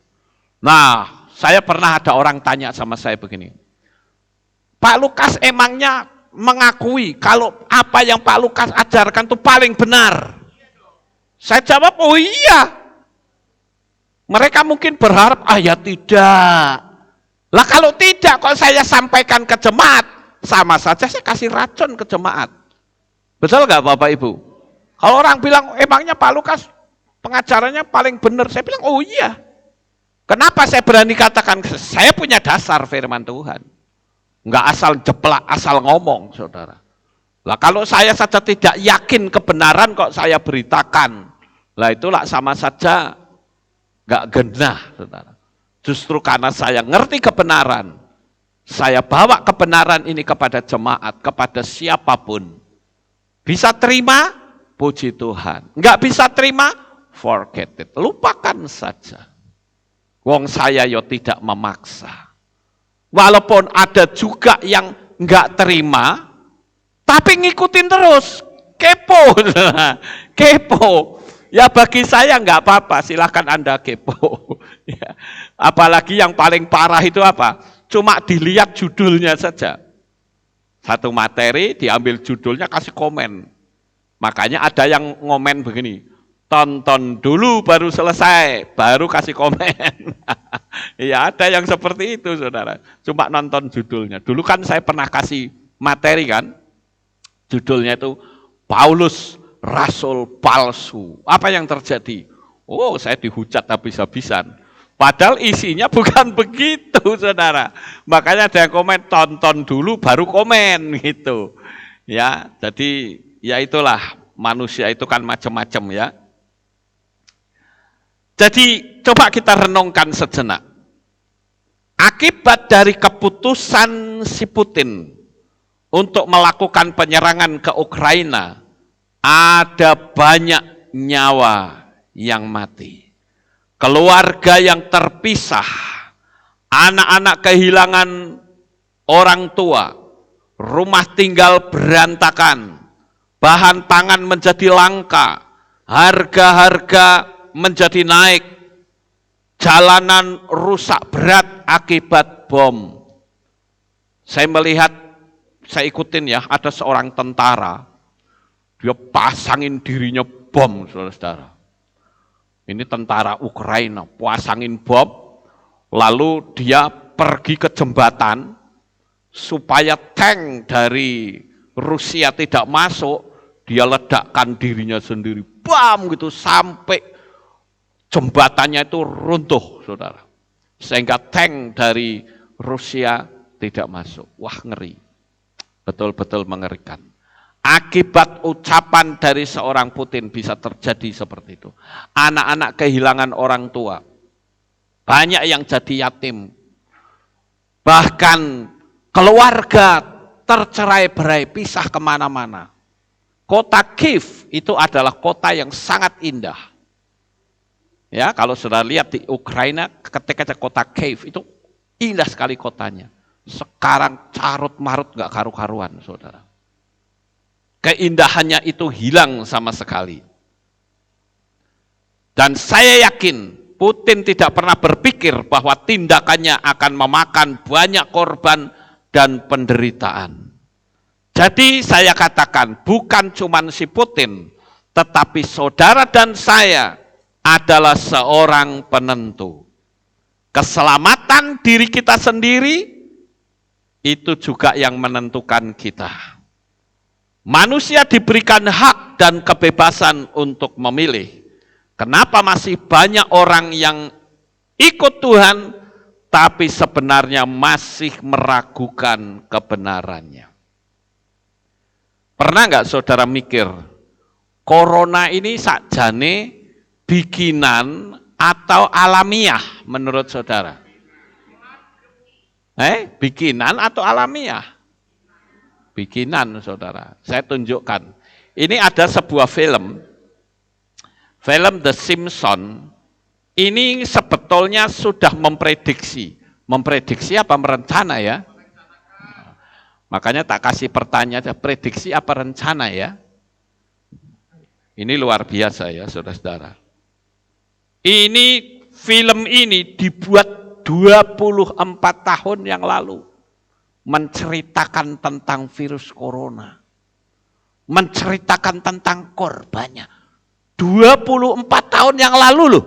Nah, saya pernah ada orang tanya sama saya begini, "Pak Lukas emangnya mengakui kalau apa yang Pak Lukas ajarkan itu paling benar?" Saya jawab, "Oh iya." Mereka mungkin berharap, ya tidak. Lah kalau tidak, kalau saya sampaikan ke jemaat, sama saja saya kasih racun ke jemaat. Betul nggak Bapak Ibu? Kalau orang bilang, emangnya Pak Lukas pengajarannya paling benar, saya bilang, oh iya. Kenapa saya berani katakan? Saya punya dasar firman Tuhan. Nggak asal jeplak, asal ngomong, saudara. Lah kalau saya saja tidak yakin kebenaran kok saya beritakan, lah itulah sama saja nggak genah, saudara. Justru karena saya ngerti kebenaran, saya bawa kebenaran ini kepada jemaat, kepada siapapun. Bisa terima, puji Tuhan. Nggak bisa terima, forget it. Lupakan saja. Wong saya yo tidak memaksa. Walaupun ada juga yang nggak terima, tapi ngikutin terus. Kepo. Kepo. Ya bagi saya nggak apa-apa, silahkan Anda kepo. Ya. Apalagi yang paling parah itu apa? Cuma dilihat judulnya saja. Satu materi diambil judulnya kasih komen. Makanya ada yang ngomen begini, tonton dulu baru selesai, baru kasih komen. Ya ada yang seperti itu saudara, cuma nonton judulnya. Dulu kan saya pernah kasih materi kan, judulnya itu Paulus Rasul palsu. Apa yang terjadi? Oh, saya dihujat habis-habisan. Padahal isinya bukan begitu, saudara. Makanya ada yang komen, tonton dulu baru komen gitu. Ya, jadi ya itulah manusia itu kan macam-macam ya. Jadi coba kita renungkan sejenak. Akibat dari keputusan si Putin untuk melakukan penyerangan ke Ukraina, ada banyak nyawa yang mati. Keluarga yang terpisah, Anak-anak kehilangan orang tua, rumah tinggal berantakan, bahan pangan menjadi langka, harga-harga menjadi naik, jalanan rusak berat akibat bom. Saya melihat, saya ikutin ya, ada seorang tentara, dia pasangin dirinya bom, saudara-saudara. Ini tentara Ukraina, pasangin bom, lalu dia pergi ke jembatan, supaya tank dari Rusia tidak masuk, dia ledakkan dirinya sendiri, bam gitu, sampai jembatannya itu runtuh, saudara. Sehingga tank dari Rusia tidak masuk. Wah, ngeri. Betul-betul mengerikan. Akibat ucapan dari seorang Putin bisa terjadi seperti itu. Anak-anak kehilangan orang tua. Banyak yang jadi yatim. Bahkan keluarga tercerai-berai, pisah kemana-mana. Kota Kiev itu adalah kota yang sangat indah. Ya, kalau sudah lihat di Ukraina, ketika kota Kiev itu indah sekali kotanya. Sekarang carut-marut gak karu-karuan, saudara. Keindahannya itu hilang sama sekali. Dan saya yakin Putin tidak pernah berpikir bahwa tindakannya akan memakan banyak korban dan penderitaan. Jadi saya katakan, bukan cuma si Putin, tetapi saudara dan saya adalah seorang penentu. Keselamatan diri kita sendiri, itu juga yang menentukan kita. Manusia diberikan hak dan kebebasan untuk memilih. Kenapa masih banyak orang yang ikut Tuhan, tapi sebenarnya masih meragukan kebenarannya? Pernah nggak saudara mikir, corona ini sakjane bikinan atau alamiah menurut saudara? Bikinan atau alamiah? Bikinan, saudara. Saya tunjukkan. Ini ada sebuah film The Simpsons. Ini sebetulnya sudah memprediksi apa merencana ya? Makanya tak kasih pertanyaan, prediksi apa rencana ya? Ini luar biasa ya, saudara-saudara. Ini film ini dibuat 24 tahun yang lalu. Menceritakan tentang virus corona. Menceritakan tentang korbannya. 24 tahun yang lalu loh.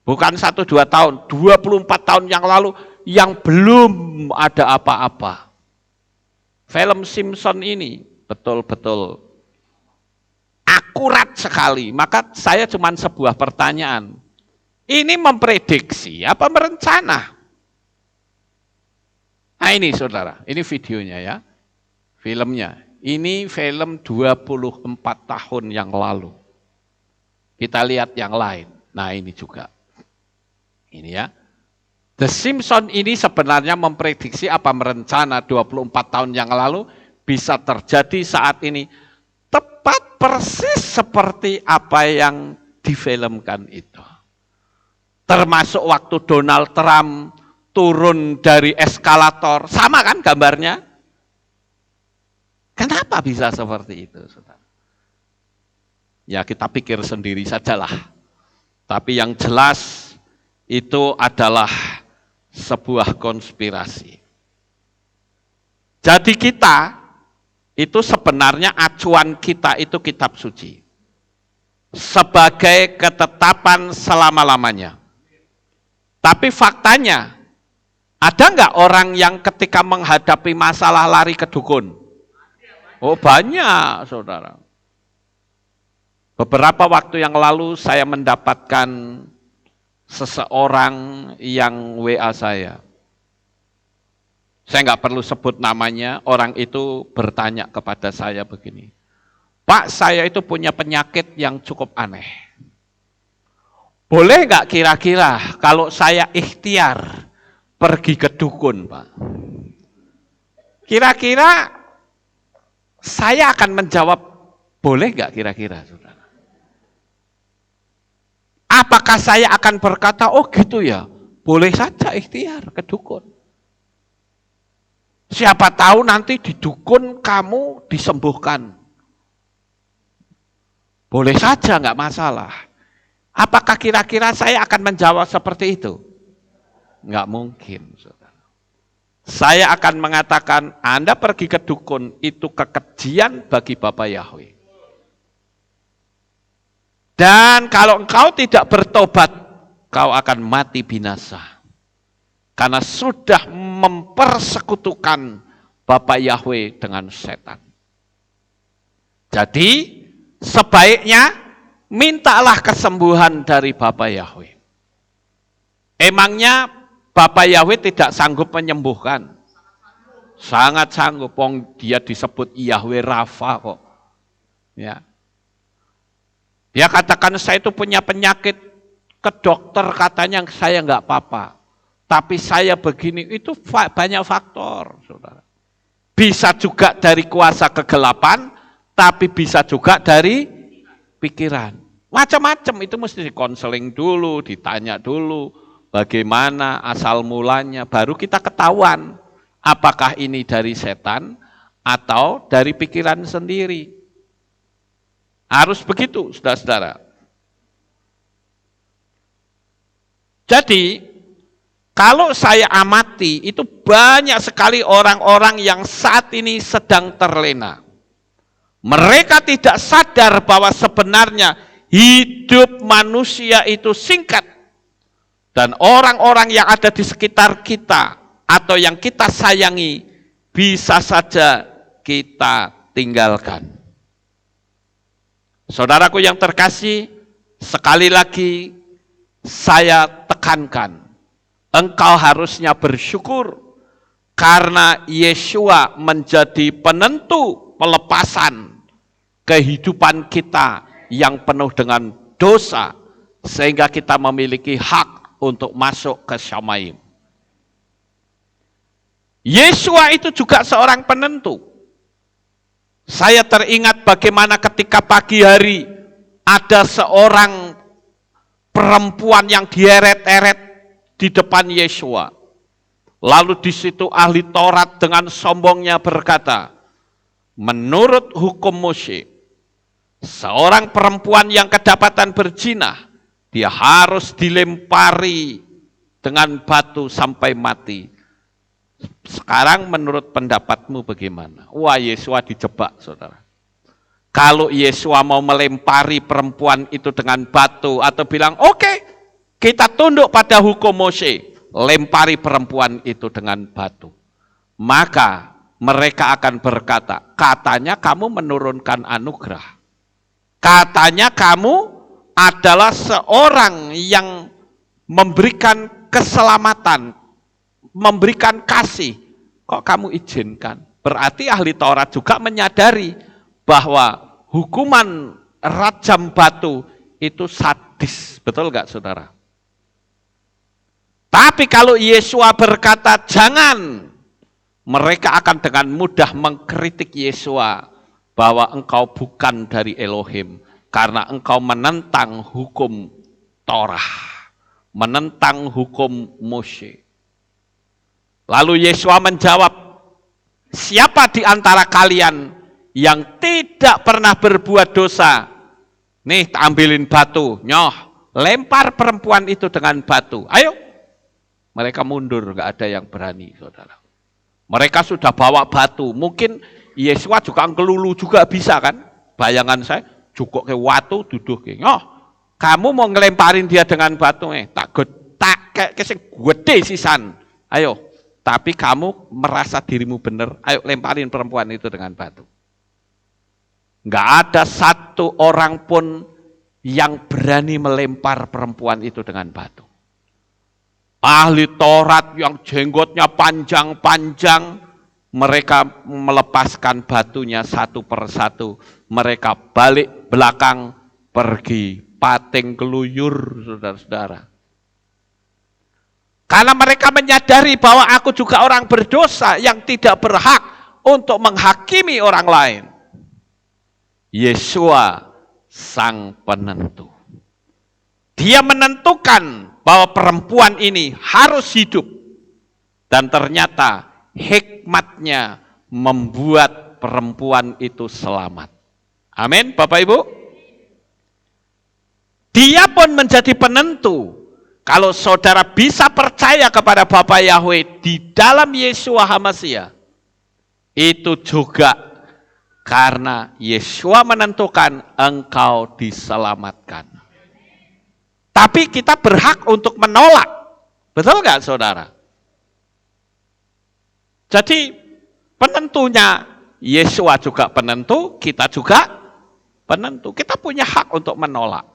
Bukan 1-2 tahun, 24 tahun yang lalu yang belum ada apa-apa. Film Simpson ini betul-betul akurat sekali. Maka saya cuma sebuah pertanyaan. Ini memprediksi apa merencana? Nah ini saudara, ini videonya ya. Filmnya. Ini film 24 tahun yang lalu. Kita lihat yang lain. Nah ini juga. Ini ya. The Simpsons ini sebenarnya memprediksi apa merencana 24 tahun yang lalu bisa terjadi saat ini. Tepat persis seperti apa yang difilmkan itu. Termasuk waktu Donald Trump turun dari eskalator. Sama kan gambarnya? Kenapa bisa seperti itu, saudara? Ya kita pikir sendiri sajalah. Tapi yang jelas itu adalah sebuah konspirasi. Jadi kita, itu sebenarnya acuan kita itu kitab suci. Sebagai ketetapan selama-lamanya. Tapi faktanya, ada nggak orang yang ketika menghadapi masalah lari ke dukun? Oh banyak, saudara. Beberapa waktu yang lalu saya mendapatkan seseorang yang WA saya. Saya nggak perlu sebut namanya, orang itu bertanya kepada saya begini. Pak, saya itu punya penyakit yang cukup aneh. Boleh nggak kira-kira kalau saya ikhtiar pergi ke dukun, Pak? Kira-kira saya akan menjawab, boleh nggak kira-kira, saudara? Apakah saya akan berkata, oh gitu ya, boleh saja ikhtiar ke dukun. Siapa tahu nanti di dukun kamu disembuhkan. Boleh saja, nggak masalah. Apakah kira-kira saya akan menjawab seperti itu? Nggak mungkin, saudara. Saya akan mengatakan, Anda pergi ke dukun, itu kekejian bagi Bapak Yahweh. Dan kalau engkau tidak bertobat, kau akan mati binasa. Karena sudah mempersekutukan Bapak Yahweh dengan setan. Jadi, sebaiknya mintalah kesembuhan dari Bapak Yahweh. Emangnya Bapak Yahweh tidak sanggup menyembuhkan? Sangat sanggup, dia disebut Yahweh Rafa kok. Ya. Dia katakan saya itu punya penyakit, ke dokter katanya saya nggak apa-apa. Tapi saya begini, itu banyak faktor, saudara. Bisa juga dari kuasa kegelapan, tapi bisa juga dari pikiran. Macam-macam, itu mesti dikonseling dulu, ditanya dulu, bagaimana asal mulanya, baru kita ketahuan apakah ini dari setan atau dari pikiran sendiri. Harus begitu, saudara-saudara. Jadi, kalau saya amati, itu banyak sekali orang-orang yang saat ini sedang terlena. Mereka tidak sadar bahwa sebenarnya hidup manusia itu singkat. Dan orang-orang yang ada di sekitar kita, atau yang kita sayangi, bisa saja kita tinggalkan. Saudaraku yang terkasih, sekali lagi saya tekankan, engkau harusnya bersyukur karena Yesua menjadi penentu pelepasan kehidupan kita yang penuh dengan dosa, sehingga kita memiliki hak untuk masuk ke Syamaim. Yesua itu juga seorang penentu. Saya teringat bagaimana ketika pagi hari ada seorang perempuan yang dieret-eret di depan Yesua. Lalu di situ ahli Taurat dengan sombongnya berkata, menurut hukum Mose, seorang perempuan yang kedapatan berzina, dia harus dilempari dengan batu sampai mati. Sekarang menurut pendapatmu bagaimana? Wah, Yesua dijebak, saudara. Kalau Yesua mau melempari perempuan itu dengan batu atau bilang, oke, kita tunduk pada hukum Mose, lempari perempuan itu dengan batu. Maka mereka akan berkata, katanya kamu menurunkan anugerah. Katanya kamu adalah seorang yang memberikan keselamatan, memberikan kasih, kok kamu izinkan? Berarti ahli Taurat juga menyadari bahwa hukuman rajam batu itu sadis, betul nggak saudara? Tapi kalau Yesua berkata jangan, mereka akan dengan mudah mengkritik Yesua bahwa engkau bukan dari Elohim, karena engkau menentang hukum Torah, menentang hukum Mose. Lalu Yesua menjawab, siapa di antara kalian yang tidak pernah berbuat dosa? Nih, ambilin batu, nyoh, lempar perempuan itu dengan batu. Ayo. Mereka mundur, nggak ada yang berani, saudara. Mereka sudah bawa batu. Mungkin Yesua juga ngelulu juga bisa kan? Bayangan saya, cukup ke watu, duduk ke. Nyoh, kamu mau ngelemparin dia dengan batu, tak kayak gede sisan. Ayo. Tapi kamu merasa dirimu benar, ayo lemparin perempuan itu dengan batu. Enggak ada satu orang pun yang berani melempar perempuan itu dengan batu. Ahli Taurat yang jenggotnya panjang-panjang, mereka melepaskan batunya satu persatu. Mereka balik belakang, pergi, pating keluyur, saudara-saudara. Karena mereka menyadari bahwa aku juga orang berdosa yang tidak berhak untuk menghakimi orang lain. Yesua sang penentu. Dia menentukan bahwa perempuan ini harus hidup. Dan ternyata hikmatnya membuat perempuan itu selamat. Amin, Bapak Ibu. Dia pun menjadi penentu. Kalau saudara bisa percaya kepada Bapa Yahweh di dalam Yeshua HaMasiah, itu juga karena Yeshua menentukan engkau diselamatkan. Tapi kita berhak untuk menolak. Betul nggak saudara? Jadi penentunya Yeshua juga penentu, kita juga penentu. Kita punya hak untuk menolak.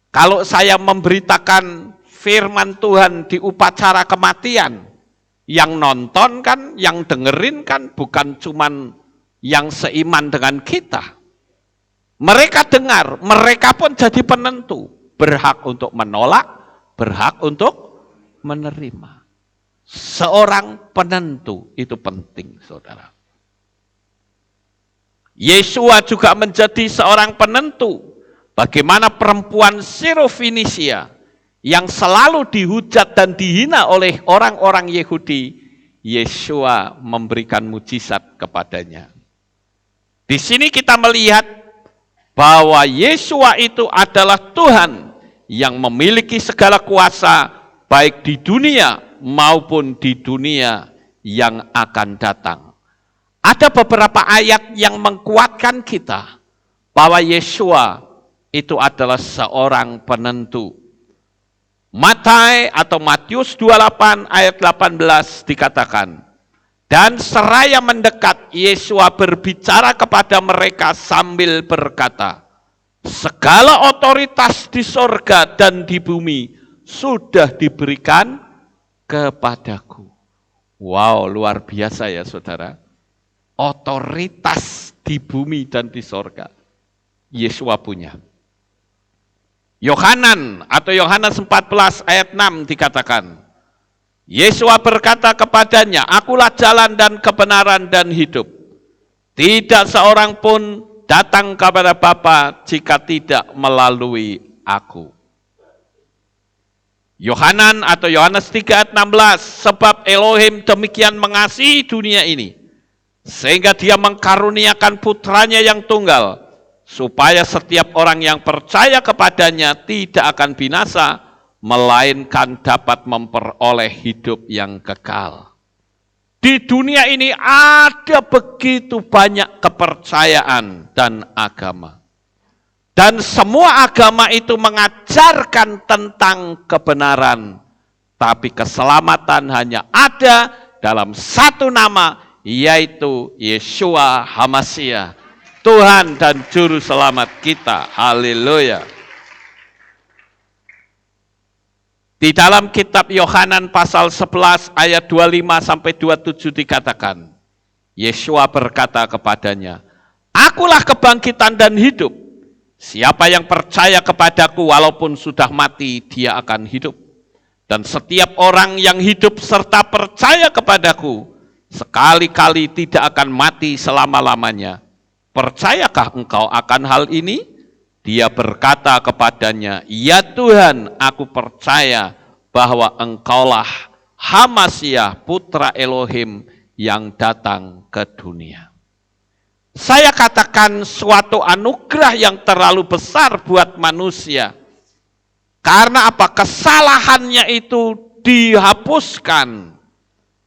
Kalau saya memberitakan firman Tuhan di upacara kematian, yang nonton kan, yang dengerin kan bukan cuman yang seiman dengan kita. Mereka dengar, mereka pun jadi penentu. Berhak untuk menolak, berhak untuk menerima. Seorang penentu itu penting, saudara. Yeshua juga menjadi seorang penentu. Bagaimana perempuan Sirofenisia yang selalu dihujat dan dihina oleh orang-orang Yahudi, Yeshua memberikan mujizat kepadanya. Di sini kita melihat bahwa Yeshua itu adalah Tuhan yang memiliki segala kuasa baik di dunia maupun di dunia yang akan datang. Ada beberapa ayat yang menguatkan kita bahwa Yeshua itu adalah seorang penentu. Matius 28 ayat 18 dikatakan, dan seraya mendekat Yeshua berbicara kepada mereka sambil berkata, segala otoritas di sorga dan di bumi sudah diberikan kepadaku. Wow, luar biasa ya saudara. Otoritas di bumi dan di sorga Yeshua punya. Yohanes 14 ayat 6 dikatakan, Yeshua berkata kepadanya, akulah jalan dan kebenaran dan hidup. Tidak seorang pun datang kepada Bapa jika tidak melalui aku. Yohanes 3 ayat 16, sebab Elohim demikian mengasihi dunia ini, sehingga dia mengkaruniakan putranya yang tunggal, supaya setiap orang yang percaya kepadanya tidak akan binasa, melainkan dapat memperoleh hidup yang kekal. Di dunia ini ada begitu banyak kepercayaan dan agama. Dan semua agama itu mengajarkan tentang kebenaran. Tapi keselamatan hanya ada dalam satu nama, yaitu Yeshua HaMasiah. Tuhan dan Juru Selamat kita. Haleluya. Di dalam kitab Yohanan pasal 11 ayat 25-27 dikatakan, Yeshua berkata kepadanya, akulah kebangkitan dan hidup. Siapa yang percaya kepadaku walaupun sudah mati, dia akan hidup. Dan setiap orang yang hidup serta percaya kepadaku, sekali-kali tidak akan mati selama-lamanya. Percayakah engkau akan hal ini? Dia berkata kepadanya, ya Tuhan, aku percaya bahwa engkaulah HaMasiah, putra Elohim yang datang ke dunia. Saya katakan suatu anugerah yang terlalu besar buat manusia. Karena apa? Kesalahannya itu dihapuskan.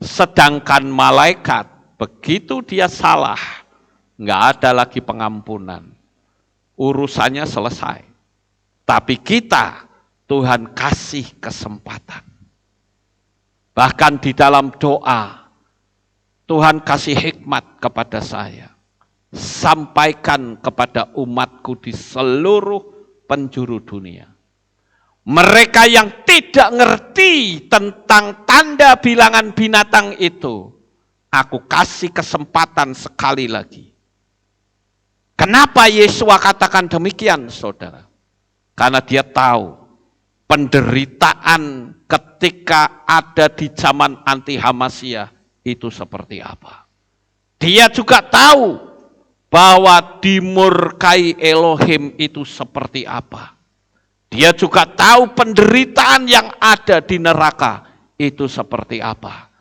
Sedangkan malaikat, begitu dia salah, nggak ada lagi pengampunan. Urusannya selesai. Tapi kita, Tuhan kasih kesempatan. Bahkan di dalam doa, Tuhan kasih hikmat kepada saya. Sampaikan kepada umatku di seluruh penjuru dunia. Mereka yang tidak ngerti tentang tanda bilangan binatang itu, aku kasih kesempatan sekali lagi. Kenapa Yeshua katakan demikian, saudara? Karena dia tahu penderitaan ketika ada di zaman anti HaMasiah itu seperti apa. Dia juga tahu bahwa dimurkai Elohim itu seperti apa. Dia juga tahu penderitaan yang ada di neraka itu seperti apa.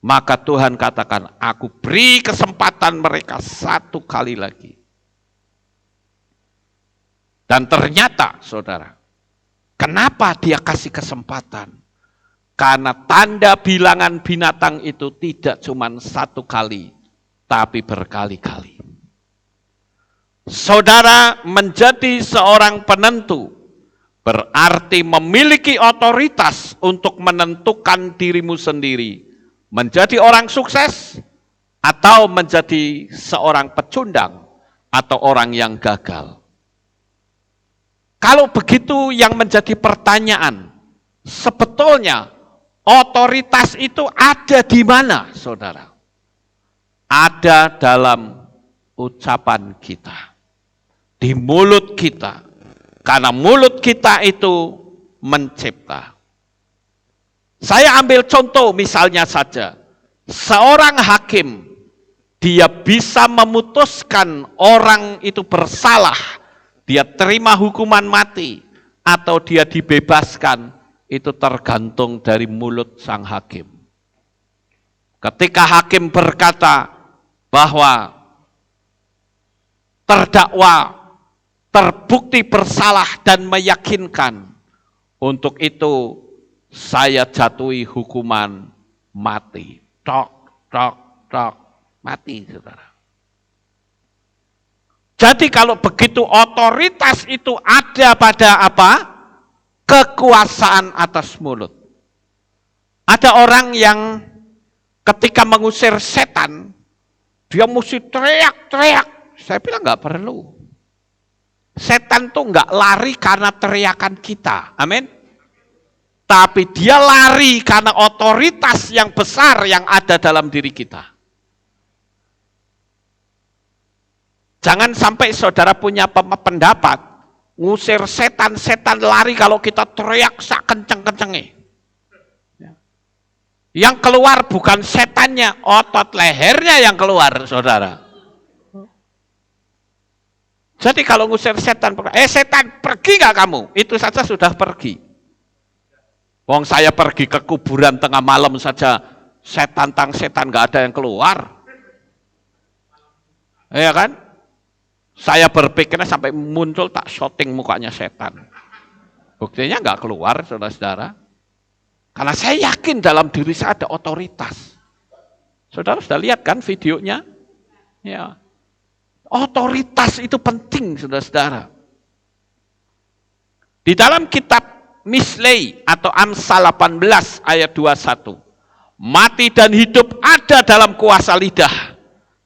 Maka Tuhan katakan, aku beri kesempatan mereka satu kali lagi. Dan ternyata, saudara, kenapa dia kasih kesempatan? Karena tanda bilangan binatang itu tidak cuma satu kali, tapi berkali-kali. Saudara menjadi seorang penentu, berarti memiliki otoritas untuk menentukan dirimu sendiri, menjadi orang sukses, atau menjadi seorang pecundang, atau orang yang gagal. Kalau begitu yang menjadi pertanyaan, sebetulnya otoritas itu ada di mana, saudara? Ada dalam ucapan kita, di mulut kita, karena mulut kita itu mencipta. Saya ambil contoh misalnya saja, seorang hakim, dia bisa memutuskan orang itu bersalah, dia terima hukuman mati, atau dia dibebaskan, itu tergantung dari mulut sang hakim. Ketika hakim berkata bahwa terdakwa terbukti bersalah dan meyakinkan, untuk itu saya jatuhi hukuman mati. Tok, tok, tok, mati, saudara. Jadi kalau begitu otoritas itu ada pada apa? Kekuasaan atas mulut. Ada orang yang ketika mengusir setan, dia mesti teriak-teriak. Saya bilang nggak perlu. Setan tuh nggak lari karena teriakan kita. Amin. Tapi dia lari karena otoritas yang besar yang ada dalam diri kita. Jangan sampai saudara punya pendapat, ngusir setan lari kalau kita teriak sak kenceng-kencengnya. Yang keluar bukan setannya, otot lehernya yang keluar, saudara. Jadi kalau ngusir setan, setan pergi nggak kamu? Itu saja sudah pergi. Wong saya pergi ke kuburan tengah malam saja, setan nggak ada yang keluar. Iya kan? Saya berpikirnya sampai muncul tak syuting mukanya setan. Buktinya nggak keluar, saudara-saudara. Karena saya yakin dalam diri saya ada otoritas. Saudara sudah lihat kan videonya? Ya. Otoritas itu penting, saudara-saudara. Di dalam kitab Mislei atau Amsal 18 ayat 21. Mati dan hidup ada dalam kuasa lidah.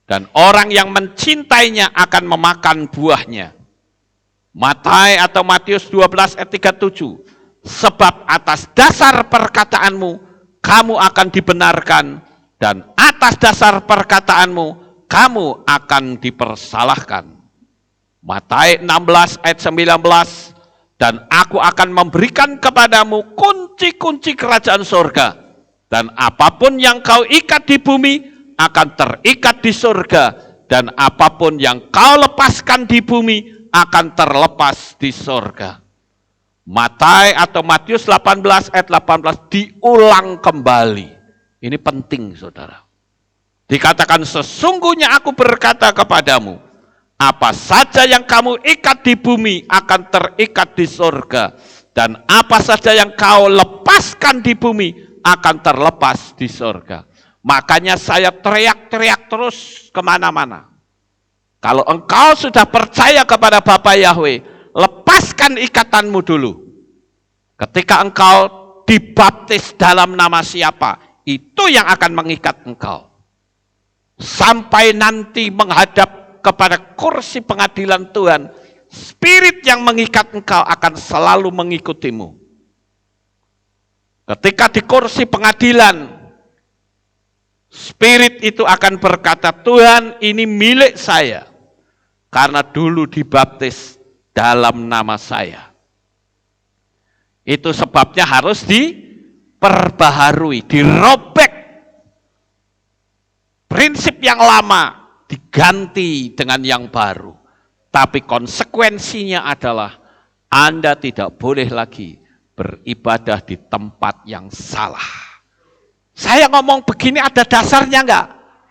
Dan orang yang mencintainya akan memakan buahnya. Matius 12 ayat 37. Sebab atas dasar perkataanmu, kamu akan dibenarkan. Dan atas dasar perkataanmu, kamu akan dipersalahkan. Matius 16 ayat 19. Dan aku akan memberikan kepadamu kunci-kunci kerajaan surga. Dan apapun yang kau ikat di bumi, akan terikat di surga, dan apapun yang kau lepaskan di bumi akan terlepas di surga. Matius 18 ayat 18 diulang kembali. Ini penting, saudara. Dikatakan sesungguhnya aku berkata kepadamu, apa saja yang kamu ikat di bumi akan terikat di surga, dan apa saja yang kau lepaskan di bumi akan terlepas di surga. Makanya saya teriak-teriak terus kemana-mana. Kalau engkau sudah percaya kepada Bapa Yahweh, lepaskan ikatanmu dulu. Ketika engkau dibaptis dalam nama siapa, itu yang akan mengikat engkau. Sampai nanti menghadap kepada kursi pengadilan Tuhan, spirit yang mengikat engkau akan selalu mengikutimu. Ketika di kursi pengadilan, spirit itu akan berkata, Tuhan ini milik saya, karena dulu dibaptis dalam nama saya. Itu sebabnya harus diperbaharui, dirobek. Prinsip yang lama diganti dengan yang baru. Tapi konsekuensinya adalah Anda tidak boleh lagi beribadah di tempat yang salah. Saya ngomong begini ada dasarnya enggak?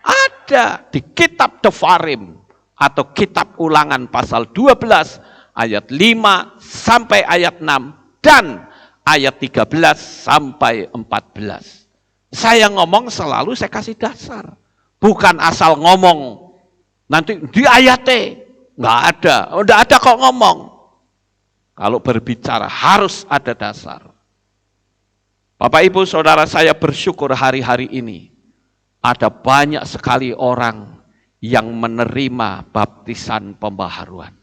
Ada di kitab Devarim atau kitab Ulangan pasal 12 ayat 5 sampai ayat 6 dan ayat 13 sampai 14. Saya ngomong selalu saya kasih dasar. Bukan asal ngomong. Nanti di ayatnya enggak ada. Enggak ada kok ngomong. Kalau berbicara harus ada dasar. Bapak Ibu Saudara, saya bersyukur hari-hari ini ada banyak sekali orang yang menerima baptisan pembaharuan.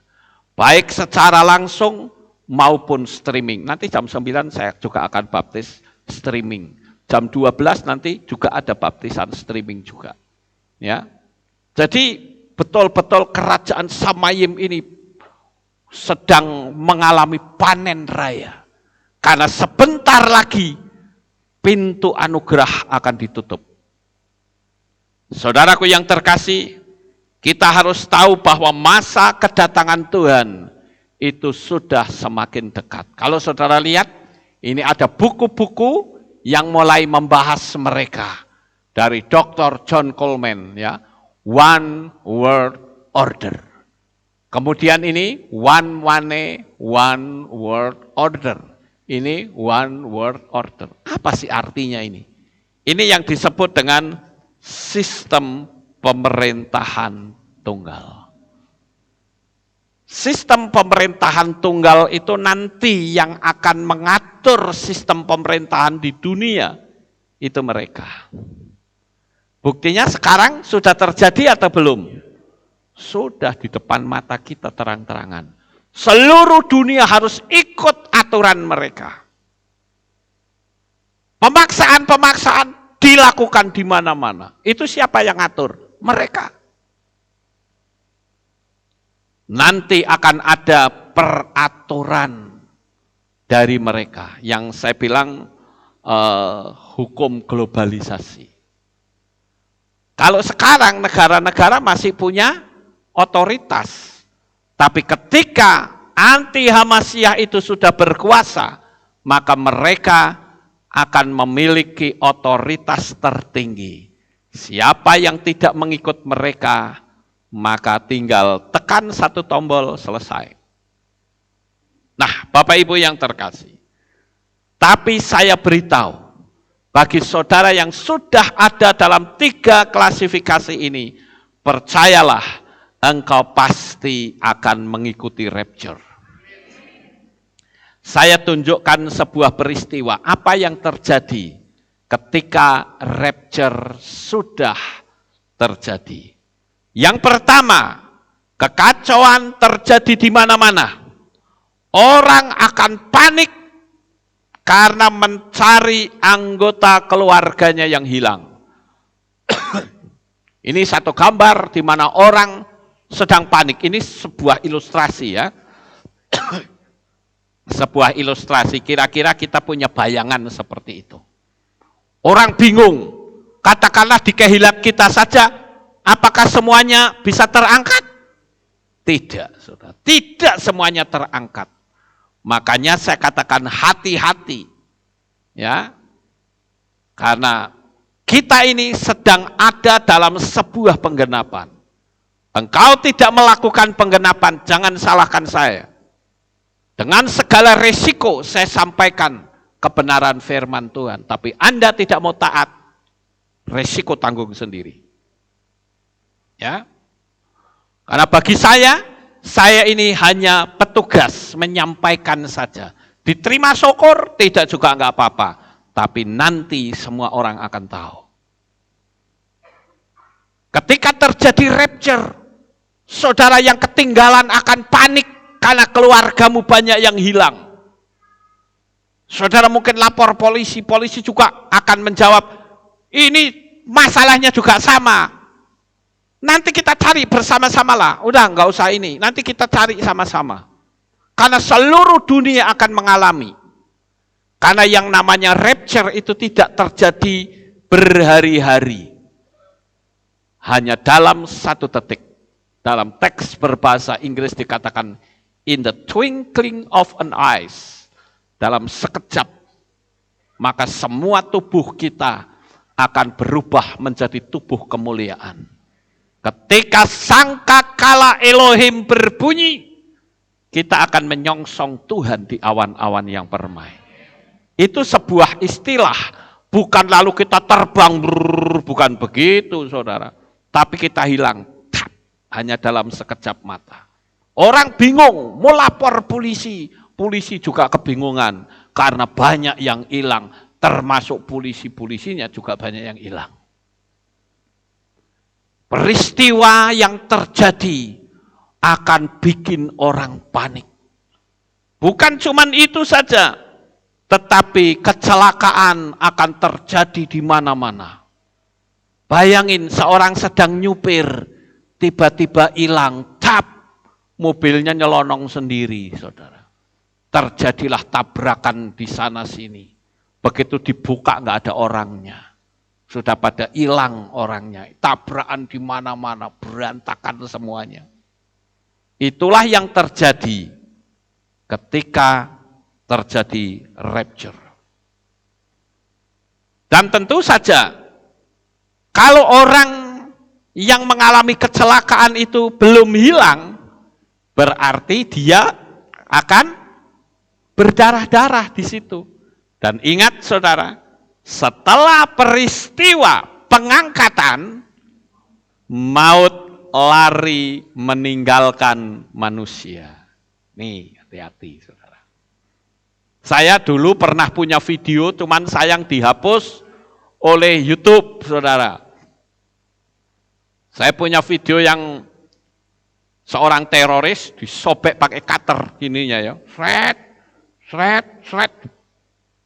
Baik secara langsung maupun streaming. Nanti jam 9 saya juga akan baptis streaming. Jam 12 nanti juga ada baptisan streaming juga. Ya. Jadi betul-betul kerajaan Samayim ini sedang mengalami panen raya. Karena sebentar lagi pintu anugerah akan ditutup. Saudaraku yang terkasih, kita harus tahu bahwa masa kedatangan Tuhan itu sudah semakin dekat. Kalau saudara lihat, ini ada buku-buku yang mulai membahas mereka. Dari Dr. John Coleman, ya, One World Order. Kemudian ini One Money, One World Order. Ini One World Order. Apa sih artinya ini? Ini yang disebut dengan sistem pemerintahan tunggal. Sistem pemerintahan tunggal itu nanti yang akan mengatur sistem pemerintahan di dunia. Itu mereka. Buktinya sekarang sudah terjadi atau belum? Sudah di depan mata kita terang-terangan. Seluruh dunia harus ikut aturan mereka. Pemaksaan-pemaksaan dilakukan di mana-mana. Itu siapa yang ngatur? Mereka. Nanti akan ada peraturan dari mereka. Yang saya bilang hukum globalisasi. Kalau sekarang negara-negara masih punya otoritas. Tapi ketika anti-Hamasyah itu sudah berkuasa, maka mereka akan memiliki otoritas tertinggi. Siapa yang tidak mengikut mereka, maka tinggal tekan satu tombol, selesai. Nah, Bapak Ibu yang terkasih, tapi saya beritahu, bagi saudara yang sudah ada dalam 3 klasifikasi ini, percayalah, engkau pasti akan mengikuti rapture. Saya tunjukkan sebuah peristiwa, apa yang terjadi ketika rapture sudah terjadi. Yang pertama, kekacauan terjadi di mana-mana. Orang akan panik karena mencari anggota keluarganya yang hilang. Ini satu gambar di mana orang sedang panik. Ini sebuah ilustrasi ya. Sebuah ilustrasi, kira-kira kita punya bayangan seperti itu. Orang bingung, katakanlah di kehilat kita saja, apakah semuanya bisa terangkat? Tidak, saudara. Tidak semuanya terangkat. Makanya saya katakan hati-hati. Ya. Karena kita ini sedang ada dalam sebuah penggenapan. Engkau tidak melakukan penggenapan, jangan salahkan saya. Dengan segala resiko saya sampaikan kebenaran firman Tuhan. Tapi Anda tidak mau taat, resiko tanggung sendiri. Ya. Karena bagi saya ini hanya petugas menyampaikan saja. Diterima syukur, tidak juga enggak apa-apa. Tapi nanti semua orang akan tahu. Ketika terjadi rapture, saudara yang ketinggalan akan panik karena keluargamu banyak yang hilang. Saudara mungkin lapor polisi, polisi juga akan menjawab, ini masalahnya juga sama. Nanti kita cari bersama-sama lah, udah nggak usah ini, nanti kita cari sama-sama. Karena seluruh dunia akan mengalami. Karena yang namanya rapture itu tidak terjadi berhari-hari. Hanya dalam 1 detik. Dalam teks berbahasa Inggris dikatakan in the twinkling of an eyes, dalam sekejap, maka semua tubuh kita akan berubah menjadi tubuh kemuliaan. Ketika sangkakala Elohim berbunyi, kita akan menyongsong Tuhan di awan-awan yang permai. Itu sebuah istilah, bukan lalu kita terbang, bukan begitu saudara. Tapi kita hilang, hanya dalam sekejap mata. Orang bingung, mau lapor polisi. Polisi juga kebingungan, karena banyak yang hilang. Termasuk polisi-polisinya juga banyak yang hilang. Peristiwa yang terjadi akan bikin orang panik. Bukan cuman itu saja, tetapi kecelakaan akan terjadi di mana-mana. Bayangin seorang sedang nyupir, tiba-tiba hilang, mobilnya nyelonong sendiri, saudara. Terjadilah tabrakan di sana sini. Begitu dibuka nggak ada orangnya. Sudah pada hilang orangnya. Tabrakan di mana-mana, berantakan semuanya. Itulah yang terjadi ketika terjadi rapture. Dan tentu saja, kalau orang yang mengalami kecelakaan itu belum hilang, berarti dia akan berdarah-darah di situ. Dan ingat saudara, setelah peristiwa pengangkatan, maut lari meninggalkan manusia. Nih, hati-hati saudara. Saya dulu pernah punya video, cuman sayang dihapus oleh YouTube, saudara. Saya punya video yang seorang teroris disobek pakai cutter gininya ya. Sret,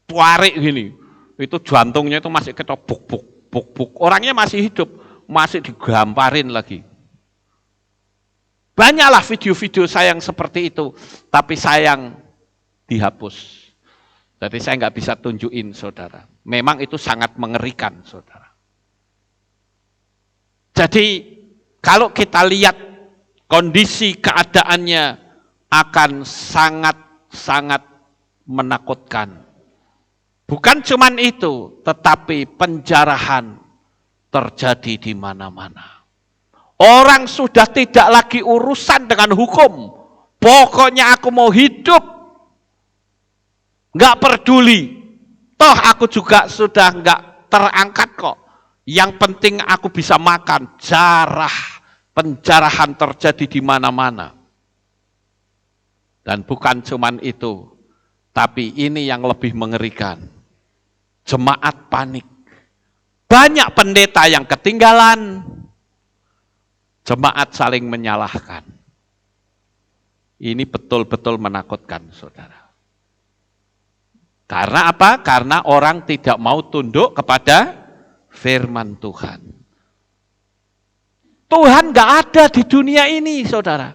tuarik gini. Itu jantungnya itu masih ketok buk. Orangnya masih hidup, masih digamparin lagi. Banyaklah video-video saya yang seperti itu, tapi sayang dihapus. Jadi saya nggak bisa tunjukin saudara. Memang itu sangat mengerikan saudara. Jadi kalau kita lihat kondisi keadaannya akan sangat menakutkan. Bukan cuman itu, tetapi penjarahan terjadi di mana-mana. Orang sudah tidak lagi urusan dengan hukum. Pokoknya aku mau hidup. Nggak peduli. Toh aku juga sudah nggak terangkat kok. Yang penting aku bisa makan. Penjarahan terjadi di mana-mana. Dan bukan cuman itu. Tapi ini yang lebih mengerikan. Jemaat panik. Banyak pendeta yang ketinggalan. Jemaat saling menyalahkan. Ini betul-betul menakutkan, saudara. Karena apa? Karena orang tidak mau tunduk kepada firman Tuhan. Tuhan gak ada di dunia ini, saudara.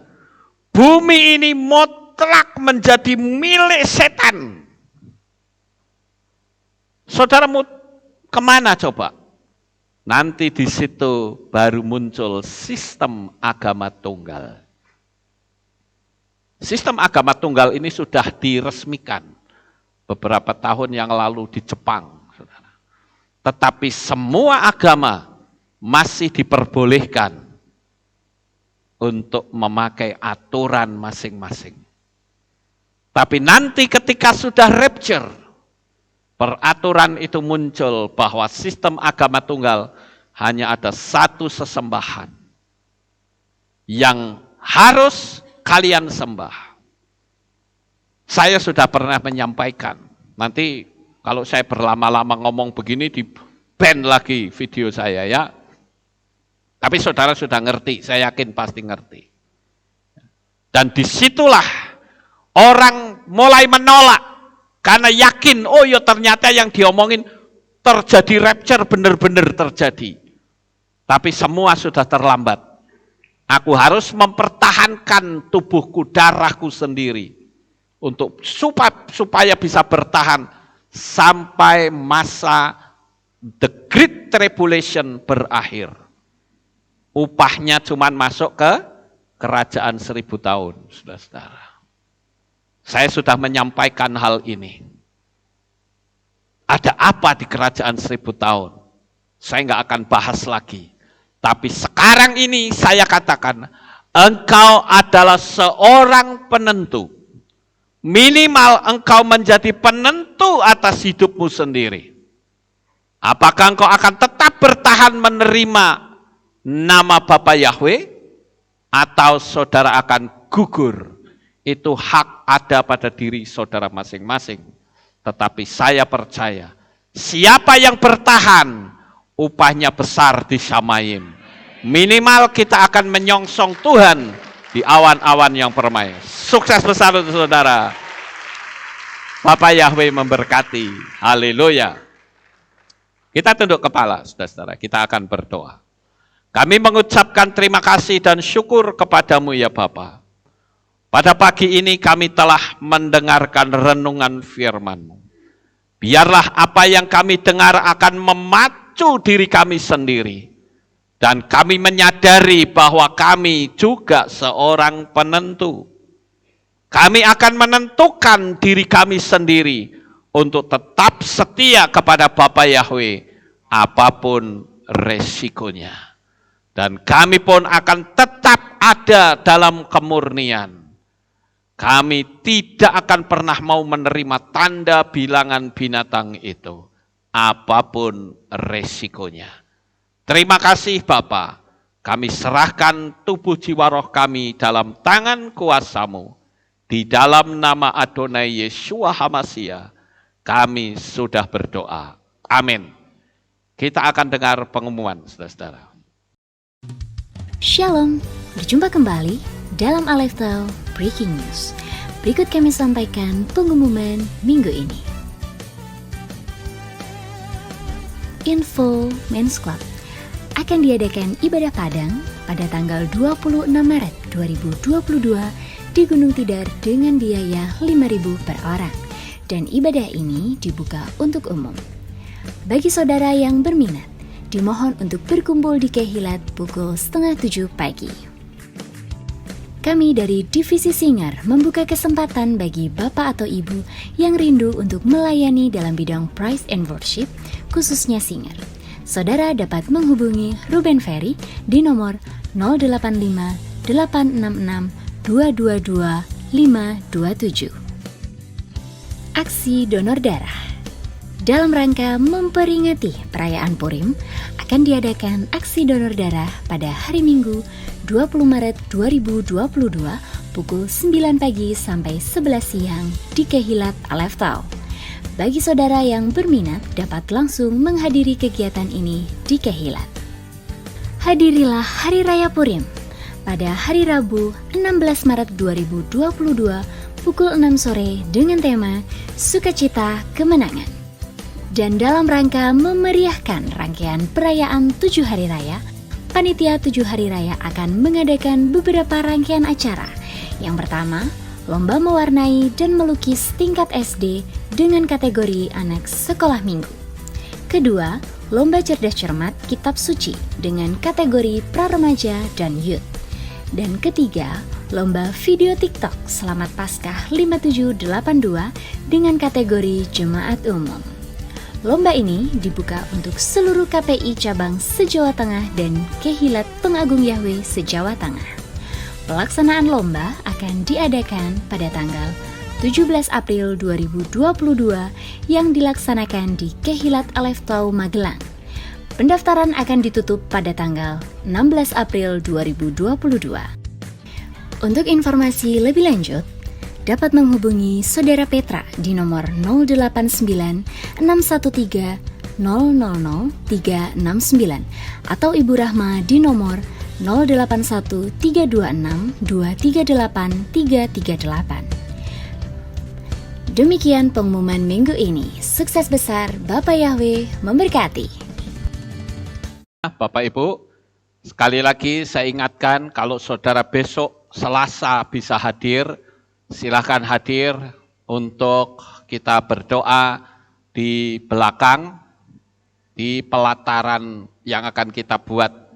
Bumi ini mutlak menjadi milik setan. Saudara mau kemana coba? Nanti di situ baru muncul sistem agama tunggal. Sistem agama tunggal ini sudah diresmikan beberapa tahun yang lalu di Jepang, saudara. Tetapi semua agama masih diperbolehkan untuk memakai aturan masing-masing. Tapi nanti ketika sudah rapture, peraturan itu muncul bahwa sistem agama tunggal hanya ada satu sesembahan yang harus kalian sembah. Saya sudah pernah menyampaikan, nanti kalau saya berlama-lama ngomong begini di-ban lagi video saya ya. Tapi saudara sudah ngerti, saya yakin pasti ngerti. Dan disitulah orang mulai menolak. Karena yakin, oh ya ternyata yang diomongin terjadi rapture, benar-benar terjadi. Tapi semua sudah terlambat. Aku harus mempertahankan tubuhku, darahku sendiri. Supaya bisa bertahan sampai masa the Great Tribulation berakhir. Upahnya cuma masuk ke kerajaan 1000 tahun, saudara-saudara. Saya sudah menyampaikan hal ini. Ada apa di kerajaan 1000 tahun? Saya nggak akan bahas lagi. Tapi sekarang ini saya katakan, engkau adalah seorang penentu. Minimal engkau menjadi penentu atas hidupmu sendiri. Apakah engkau akan tetap bertahan menerima nama Bapa Yahweh, atau saudara akan gugur? Itu hak ada pada diri saudara masing-masing. Tetapi saya percaya, siapa yang bertahan, upahnya besar di Shamayim. Minimal kita akan menyongsong Tuhan di awan-awan yang permai. Sukses besar untuk saudara. Bapak Yahweh memberkati. Haleluya. Kita tunduk kepala, saudara-saudara. Kita akan berdoa. Kami mengucapkan terima kasih dan syukur kepadamu ya Bapa. Pada pagi ini kami telah mendengarkan renungan firman-Mu. Biarlah apa yang kami dengar akan memacu diri kami sendiri. Dan kami menyadari bahwa kami juga seorang penentu. Kami akan menentukan diri kami sendiri untuk tetap setia kepada Bapa Yahweh, apapun resikonya. Dan kami pun akan tetap ada dalam kemurnian. Kami tidak akan pernah mau menerima tanda bilangan binatang itu, apapun resikonya. Terima kasih Bapa, kami serahkan tubuh jiwa roh kami dalam tangan kuasa-Mu. Di dalam nama Adonai Yeshua HaMashiach, kami sudah berdoa. Amin. Kita akan dengar pengumuman, saudara-saudara. Shalom, berjumpa kembali dalam Aleftal Breaking News. Berikut kami sampaikan pengumuman minggu ini. Info Men's Club akan diadakan ibadah Padang pada tanggal 26 Maret 2022 di Gunung Tidar dengan biaya 5.000 per orang. Dan ibadah ini dibuka untuk umum. Bagi saudara yang berminat, dimohon untuk berkumpul di Kehilat pukul 6:30 pagi. Kami dari Divisi Singer membuka kesempatan bagi Bapak atau Ibu yang rindu untuk melayani dalam bidang Praise and Worship, khususnya Singer. Saudara dapat menghubungi Ruben Ferry di nomor 085 866 222 527. Aksi donor darah. Dalam rangka memperingati perayaan Purim, akan diadakan aksi donor darah pada hari Minggu 20 Maret 2022 pukul 9 pagi sampai 11 siang di Kehilat Aleftal. Bagi saudara yang berminat dapat langsung menghadiri kegiatan ini di Kehilat. Hadirilah Hari Raya Purim pada hari Rabu 16 Maret 2022 pukul 6 sore dengan tema Sukacita Kemenangan. Dan dalam rangka memeriahkan rangkaian perayaan 7 Hari Raya, Panitia 7 Hari Raya akan mengadakan beberapa rangkaian acara. Yang pertama, lomba mewarnai dan melukis tingkat SD dengan kategori anak sekolah minggu. Kedua, lomba cerdas cermat kitab suci dengan kategori pra-remaja dan youth. Dan ketiga, lomba video TikTok Selamat Paskah 5782 dengan kategori jemaat umum. Lomba ini dibuka untuk seluruh KPI cabang se-Jawa Tengah dan Kehilat Pengagung Yahweh se-Jawa Tengah. Pelaksanaan lomba akan diadakan pada tanggal 17 April 2022 yang dilaksanakan di Kehilat Aleftal Magelang. Pendaftaran akan ditutup pada tanggal 16 April 2022. Untuk informasi lebih lanjut, dapat menghubungi Saudara Petra di nomor 089 613 000 369 atau Ibu Rahma di nomor 081 326 238 338. Demikian pengumuman minggu ini. Sukses besar, Bapak Yahweh memberkati. Bapak Ibu, sekali lagi saya ingatkan kalau saudara besok Selasa bisa hadir, silakan hadir untuk kita berdoa di belakang, di pelataran yang akan kita buat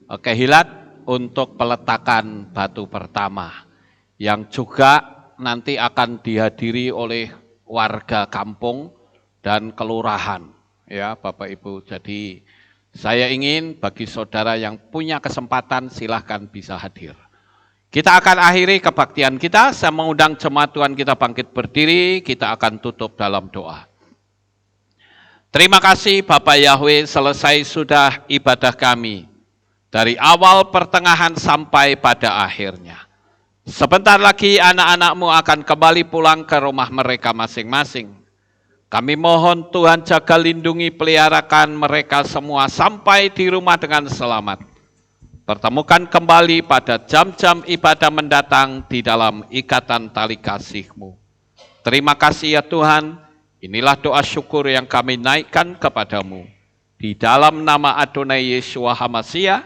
Kehilat untuk peletakan batu pertama. Yang juga nanti akan dihadiri oleh warga kampung dan kelurahan, ya Bapak Ibu. Jadi saya ingin bagi saudara yang punya kesempatan silahkan bisa hadir. Kita akan akhiri kebaktian kita, saya mengundang jemaat Tuhan kita bangkit berdiri, kita akan tutup dalam doa. Terima kasih Bapak Yahweh, selesai sudah ibadah kami. Dari awal pertengahan sampai pada akhirnya. Sebentar lagi anak-anak-Mu akan kembali pulang ke rumah mereka masing-masing. Kami mohon Tuhan jaga lindungi peliharakan mereka semua sampai di rumah dengan selamat. Pertemukan kembali pada jam-jam ibadah mendatang di dalam ikatan tali kasih-Mu. Terima kasih ya Tuhan. Inilah doa syukur yang kami naikkan kepadamu. Di dalam nama Adonai Yeshua HaMashiach,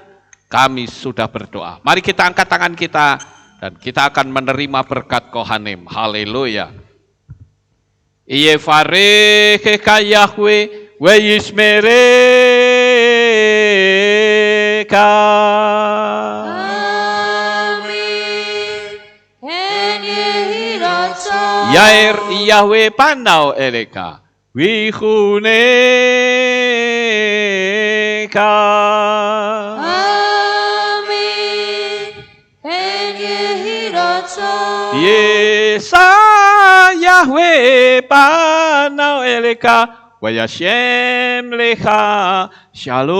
kami sudah berdoa. Mari kita angkat tangan kita, dan kita akan menerima berkat Kohanim. Haleluya. Yevarechecha Yahweh, veyishmerecha. Yair Yahweh panau eleka, wihuneka. Amin. En Yehirotso. Yesa Yahweh panau eleka, wayashem lecha shalom.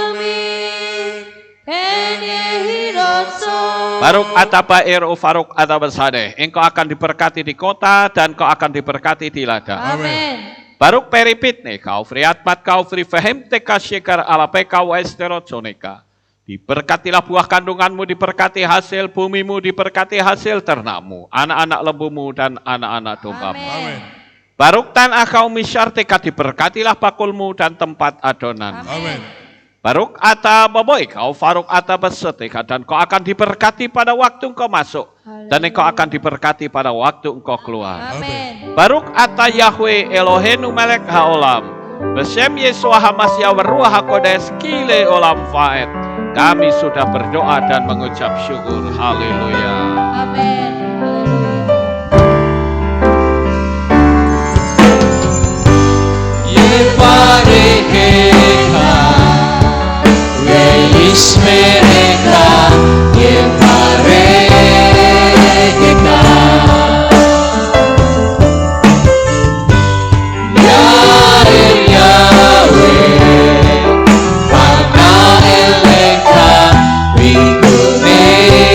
Amin. En Yehirotso. Baruk ataba faruk ataba sadeh. Engkau akan diberkati di kota dan kau akan diberkati di ladang. Amin. Baruk peripitne kau friatpat kau fri fahemteka syekar alapeka wa esterotsonika. Diberkatilah buah kandunganmu, diberkati hasil bumimu, diberkati hasil ternakmu, anak-anak lembumu dan anak-anak dombamu. Amin. Baruk tanah kau misyarteka, diberkatilah bakulmu dan tempat adonan. Amin. Baruk ata baboy kau faruk ata beseteka, dan kau akan diberkati pada waktu engkau masuk dan engkau akan diberkati pada waktu engkau keluar. Amin. Baruk ata Yahweh Eloheinu melek haolam, besem Yeshua HaMashiach waruah hakodes kile olam faed. Kami sudah berdoa dan mengucap syukur. Haleluya. Amin. Yevarechecha, veyishmerecha, Yevarechecha. Yair Yahweh, panau elecha, vihuneka.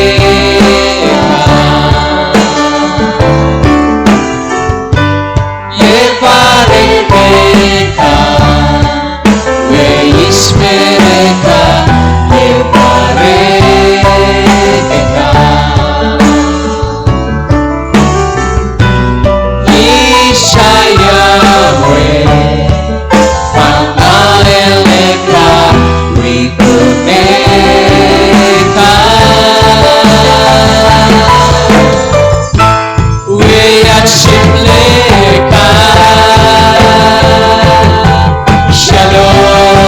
Yevarechecha, veyishmerecha, Yevarechecha. Yishayahweh, panau elecha, vihuneka. Veyashim lecha, shalom,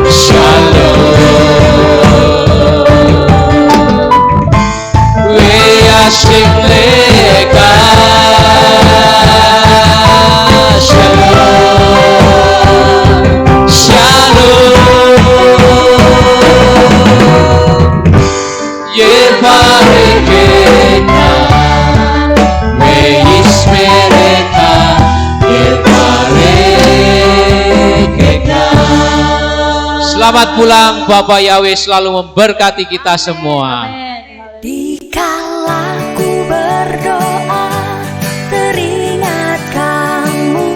shalom. Veyashim lecha, shalom, shalom. Yevarechecha, veyishmerecha, Yevarechecha. Selamat pulang, Bapak Yahweh selalu memberkati kita semua. Dikala ku berdoa, teringat kamu.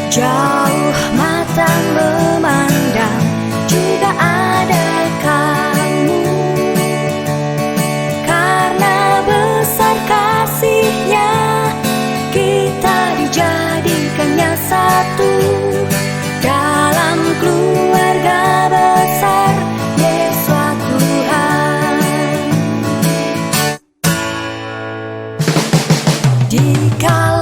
Jauh mata memandang, juga ada kamu. Karena besar kasih-Nya, kita dijadikannya satu dalam keluarga besar Yesus Tuhan. Dikala